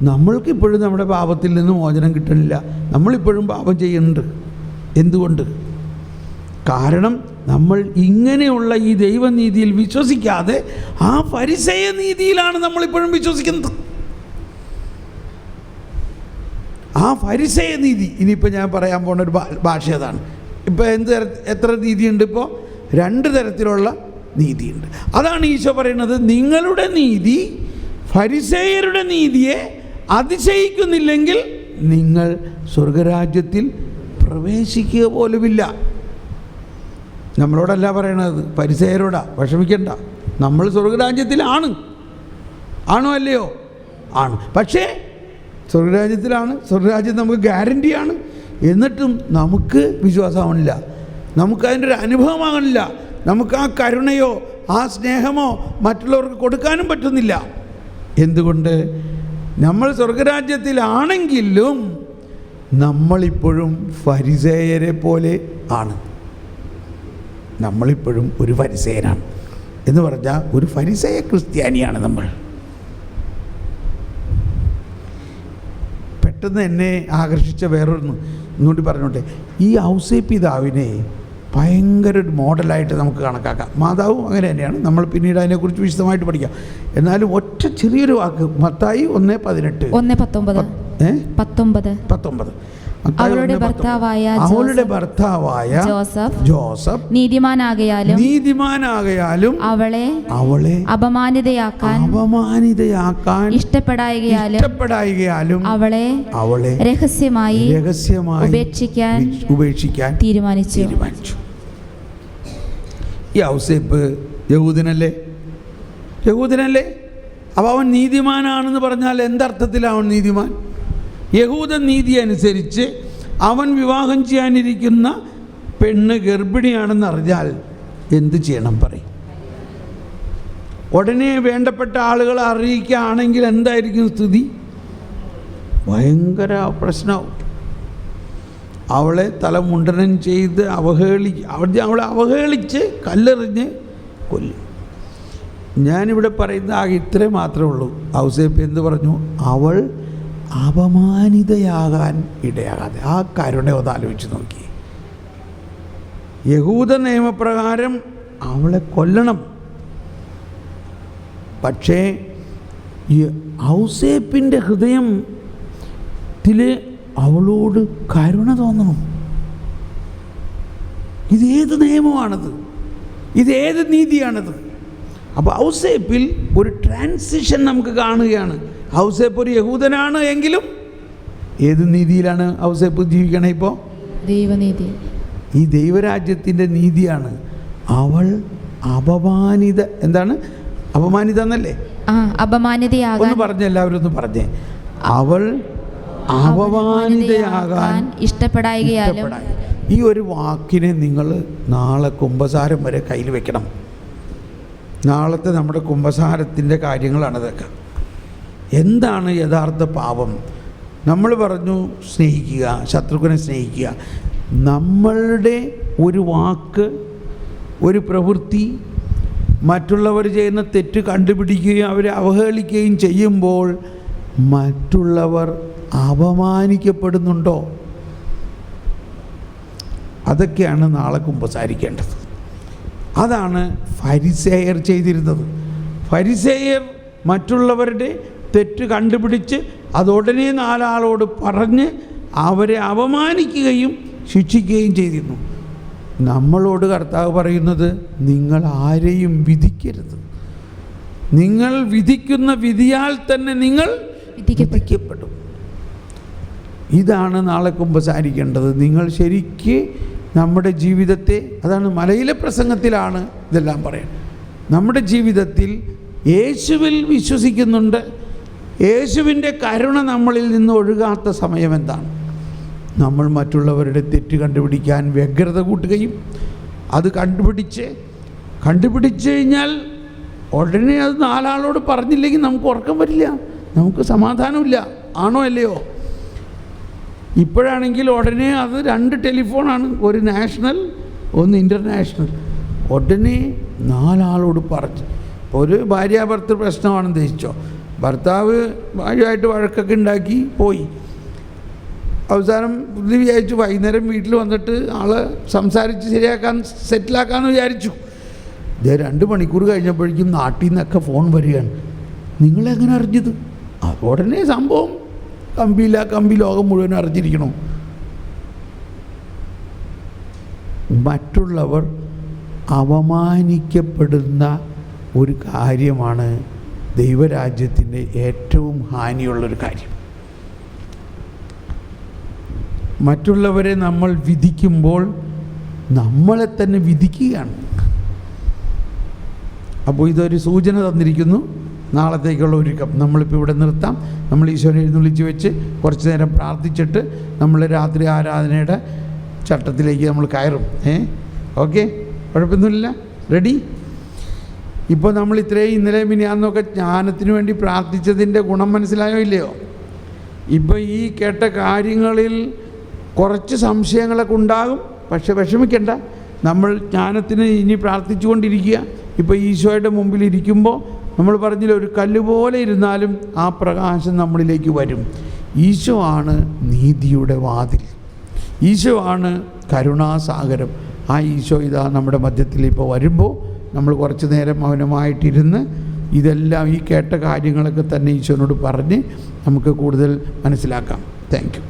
നമ്മൾക്കിപ്പോഴും നമ്മുടെ പാപത്തിൽ നിന്ന് മോചനം കിട്ടണില്ല. നമ്മളിപ്പോഴും പാപം ചെയ്യുന്നുണ്ട്. എന്തുകൊണ്ട്? കാരണം നമ്മൾ ഇങ്ങനെയുള്ള ഈ ദൈവനീതിയിൽ വിശ്വസിക്കാതെ ആ ഫരിസേയ നീതിയിലാണ് നമ്മളിപ്പോഴും വിശ്വസിക്കുന്നത്. ആ ഫരിസേയ നീതി, ഇനിയിപ്പോൾ ഞാൻ പറയാൻ പോകുന്ന ഒരു ഭാഷ അതാണ്. ഇപ്പോൾ എത്ര നീതിയുണ്ട്? ഇപ്പോൾ 2 തരത്തിലുള്ള നീതിയുണ്ട്. അതാണ് ഈശോ പറയുന്നത്, നിങ്ങളുടെ നീതി ഫരിസേയരുടെ നീതിയെ അതിശയിക്കുന്നില്ലെങ്കിൽ നിങ്ങൾ സ്വർഗരാജ്യത്തിൽ പ്രവേശിക്കുക പോലുമില്ല. നമ്മളോടല്ല പറയണത്, ഫരിസേയരോടാ. വിഷമിക്കണ്ട, നമ്മൾ സ്വർഗരാജ്യത്തിലാണ്. ആണോ അല്ലയോ? ആണ്. പക്ഷേ സ്വർഗരാജ്യത്തിലാണ്. സ്വർഗരാജ്യം നമുക്ക് ഗ്യാരണ്ടിയാണ്. എന്നിട്ടും നമുക്ക് വിശ്വാസമാവണില്ല, നമുക്കതിൻ്റെ ഒരു അനുഭവമാകണില്ല. നമുക്ക് ആ കരുണയോ ആ സ്നേഹമോ മറ്റുള്ളവർക്ക് കൊടുക്കാനും പറ്റുന്നില്ല. എന്തുകൊണ്ട്? നമ്മൾ സ്വർഗരാജ്യത്തിലാണെങ്കിലും നമ്മളിപ്പോഴും ഫരിസേയരെ പോലെ ആണ്. നമ്മളിപ്പോഴും ഒരു ഫരിസേയനാണ്. എന്ന് പറഞ്ഞാൽ ഒരു ഫരിസേയ ക്രിസ്ത്യാനിയാണ് നമ്മൾ. പെട്ടെന്ന് എന്നെ ആകർഷിച്ച ഒന്നുകൂടി പറഞ്ഞോട്ടെ. ഈ ഔസേപ്പിതാവിനെ ഭയങ്കര ഒരു മോഡലായിട്ട് നമുക്ക് കണക്കാക്കാം. മാതാവും അങ്ങനെ തന്നെയാണ്. നമ്മൾ പിന്നീട് അതിനെക്കുറിച്ച് വിശദമായിട്ട് പഠിക്കാം. എന്നാലും ഒറ്റ ചെറിയൊരു വാക്ക്, മത്തായി 1:19 അവളുടെ ഭർത്താവായ ജോസഫ് നീതിമാനാകയാലും അവളെ അപമാനിതയാക്കാൻ ഇഷ്ടപ്പെടായികയാലും അവളെ രഹസ്യമായി ഉപേക്ഷിക്കാൻ തീരുമാനിച്ചു. ഈ ഔസേപ്പ് യഹൂദനല്ലേ? യഹൂദനല്ലേ? അപ്പോൾ അവൻ നീതിമാനാണെന്ന് പറഞ്ഞാൽ എന്തർത്ഥത്തിലാണ് അവൻ നീതിമാൻ? യഹൂദ നീതി അനുസരിച്ച് അവൻ വിവാഹം ചെയ്യാനിരിക്കുന്ന പെണ്ണ് ഗർഭിണിയാണെന്ന് അറിഞ്ഞാൽ എന്ത് ചെയ്യണം പറയും? ഉടനെ വേണ്ടപ്പെട്ട ആളുകളെ അറിയിക്കുകയാണെങ്കിൽ എന്തായിരിക്കും സ്ഥിതി? ഭയങ്കര പ്രശ്നമാവും. അവളെ തലമുണ്ടനം ചെയ്ത് അവളെ അവഹേളിച്ച് കല്ലെറിഞ്ഞ് കൊല്ലും. ഞാനിവിടെ പറയുന്ന ആകെ ഇത്രേ മാത്രമേ ഉള്ളൂ. ഔസേപ്പ് എന്ത് പറഞ്ഞു? അവൾ അപമാനിതയാകാൻ ഇടയാകാതെ. ആ കരുണ ഒന്ന് ആലോചിച്ച് നോക്കി. യഹൂദ നിയമപ്രകാരം അവളെ കൊല്ലണം. പക്ഷേ ഈ ഔസേപ്പിൻ്റെ ഹൃദയത്തിൽ അവളോട് കരുണ തോന്നണം. ഇതേത് നിയമമാണത്? ഇതേത് നീതിയാണത്? അപ്പോൾ ഔസേപ്പിൽ ഒരു ട്രാൻസിഷൻ നമുക്ക് കാണുകയാണ്. ഔസേപ്പ് ഒരു യഹൂദനാണ് എങ്കിലും ഏത് നീതിയിലാണ് ഔസേപ്പ് ജീവിക്കണേ? ഇപ്പോൾ ദൈവനീതി, ഈ ദൈവരാജ്യത്തിൻ്റെ നീതിയാണ്. അവൾ അപമാനിത, എന്താണ് അപമാനിത എന്നല്ലേ? അപമാനിതയാകാൻ. ഒന്ന് പറഞ്ഞേ, എല്ലാവരും ഒന്ന് പറഞ്ഞേ. അവൾ അപമാനിതയാകാൻ ഇഷ്ടപ്പെടായികയാലും. ഈ ഒരു വാക്കിനെ നിങ്ങൾ നാളെ കുമ്പസാരം വരെ കയ്യിൽ വെക്കണം. നാളത്തെ നമ്മുടെ കുമ്പസാരത്തിൻ്റെ കാര്യങ്ങളാണ് ഇതൊക്കെ. എന്താണ് യഥാർത്ഥ പാപം? നമ്മൾ പറഞ്ഞു സ്നേഹിക്കുക, ശത്രുക്കളെ സ്നേഹിക്കുക. നമ്മളുടെ ഒരു വാക്ക്, ഒരു പ്രവൃത്തി മറ്റുള്ളവർ ചെയ്യുന്ന തെറ്റ് കണ്ടുപിടിക്കുകയും അവരെ അവഹേളിക്കുകയും ചെയ്യുമ്പോൾ മറ്റുള്ളവർ അപമാനിക്കപ്പെടുന്നുണ്ടോ? അതൊക്കെയാണ് നാളെ കുമ്പസാരിക്കേണ്ടത്. അതാണ് ഫരിസേയർ ചെയ്തിരുന്നത്. ഫരിസേയർ മറ്റുള്ളവരുടെ തെറ്റ് കണ്ടുപിടിച്ച് അതുടനെ നാലാളോട് പറഞ്ഞ് അവരെ അപമാനിക്കുകയും ശിക്ഷിക്കുകയും ചെയ്തിരുന്നു. നമ്മളോട് കർത്താവ് പറയുന്നത്, നിങ്ങൾ ആരെയും വിധിക്കരുത്. നിങ്ങൾ വിധിക്കുന്ന വിധിയാൽ തന്നെ നിങ്ങൾ വിധിക്കപ്പെടും. ഇതാണ് നാളെ കുമ്പസാരിക്കേണ്ടത്. നിങ്ങൾ ശരിക്ക് നമ്മുടെ ജീവിതത്തെ, അതാണ് മലയിലെ പ്രസംഗത്തിലാണ് ഇതെല്ലാം പറയുന്നത്. നമ്മുടെ ജീവിതത്തിൽ യേശുവിൽ വിശ്വസിക്കുന്നുണ്ട്. യേശുവിൻ്റെ കരുണ നമ്മളിൽ നിന്ന് ഒഴുകാത്ത സമയം എന്താണ്? നമ്മൾ മറ്റുള്ളവരുടെ തെറ്റ് കണ്ടുപിടിക്കാൻ വ്യഗ്രത കൂട്ടുകയും അത് കണ്ടുപിടിച്ച് കഴിഞ്ഞാൽ ഉടനെ അത് നാലാളോട് പറഞ്ഞില്ലെങ്കിൽ നമുക്ക് ഉറക്കം വരില്ല, നമുക്ക് സമാധാനമില്ല. ആണോ അല്ലയോ? ഇപ്പോഴാണെങ്കിൽ ഉടനെ അത് 2 ടെലിഫോണാണ്, ഒരു നാഷണൽ ഒന്ന് ഇൻ്റർനാഷണൽ. ഉടനെ 4 ആളോട് പറഞ്ഞു. ഒരു ഭാര്യാഭർത്തൃ പ്രശ്നമാണെന്ന് ധരിച്ചോ, ഭർത്താവ് ഭാര്യയായിട്ട് വഴക്കൊക്കെ ഉണ്ടാക്കി പോയി. അവസാനം പുള്ളി വിചാരിച്ചു വൈകുന്നേരം വീട്ടിൽ വന്നിട്ട് ആളെ സംസാരിച്ച് ശരിയാക്കാൻ സെറ്റിലാക്കാമെന്ന് വിചാരിച്ചു. ഇതേ 2 മണിക്കൂർ കഴിഞ്ഞപ്പോഴേക്കും നാട്ടിൽ നിന്നൊക്കെ ഫോൺ വരികയാണ്. നിങ്ങളെങ്ങനെ അറിഞ്ഞത്? ഉടനെ സംഭവം കമ്പി ലോകം മുഴുവൻ അറിഞ്ഞിരിക്കണോ? മറ്റുള്ളവർ അവമാനിക്കപ്പെടുന്ന ഒരു കാര്യമാണ് ദൈവരാജ്യത്തിൻ്റെ ഏറ്റവും ഹാനിയുള്ളൊരു കാര്യം. മറ്റുള്ളവരെ നമ്മൾ വിധിക്കുമ്പോൾ നമ്മളെ തന്നെ വിധിക്കുകയാണ്. അപ്പോൾ ഇതൊരു സൂചന തന്നിരിക്കുന്നു നാളത്തേക്കുള്ള ഒരുക്കം. നമ്മളിപ്പോൾ ഇവിടെ നിർത്താം. നമ്മൾ ഈശോനെ എഴുന്നള്ളിച്ച് വെച്ച് കുറച്ച് നേരം പ്രാർത്ഥിച്ചിട്ട് നമ്മൾ രാത്രി ആരാധനയുടെ ചട്ടത്തിലേക്ക് നമ്മൾ കയറും. ഓക്കെ, കുഴപ്പമൊന്നുമില്ല. റെഡി? ഇപ്പോൾ നമ്മൾ ഇത്രയും ഇന്നലെ മിനിയാന്നൊക്കെ ജ്ഞാനത്തിന് വേണ്ടി പ്രാർത്ഥിച്ചതിൻ്റെ ഗുണം മനസ്സിലായോ ഇല്ലയോ? ഇപ്പോൾ ഈ കേട്ട കാര്യങ്ങളിൽ കുറച്ച് സംശയങ്ങളൊക്കെ ഉണ്ടാകും. പക്ഷെ വിഷമിക്കണ്ട, നമ്മൾ ജ്ഞാനത്തിന് ഇനി പ്രാർത്ഥിച്ചു കൊണ്ടിരിക്കുക. ഇപ്പോൾ ഈശോയുടെ മുമ്പിൽ ഇരിക്കുമ്പോൾ നമ്മൾ പറഞ്ഞില്ല, ഒരു കല്ല് പോലെ ഇരുന്നാലും ആ പ്രകാശം നമ്മളിലേക്ക് വരും. ഈശോ ആണ് നീതിയുടെ വാതിൽ, ഈശോ ആണ് കരുണാസാഗരം. ആ ഈശോ ഇതാ നമ്മുടെ മധ്യത്തിൽ ഇപ്പോൾ വരുമ്പോൾ നമ്മൾ കുറച്ച് നേരം മൗനമായിട്ടിരുന്ന് ഇതെല്ലാം ഈ കേട്ട കാര്യങ്ങളൊക്കെ തന്നെ ഈശോനോട് പറഞ്ഞ് നമുക്ക് കൂടുതൽ മനസ്സിലാക്കാം. Thank you.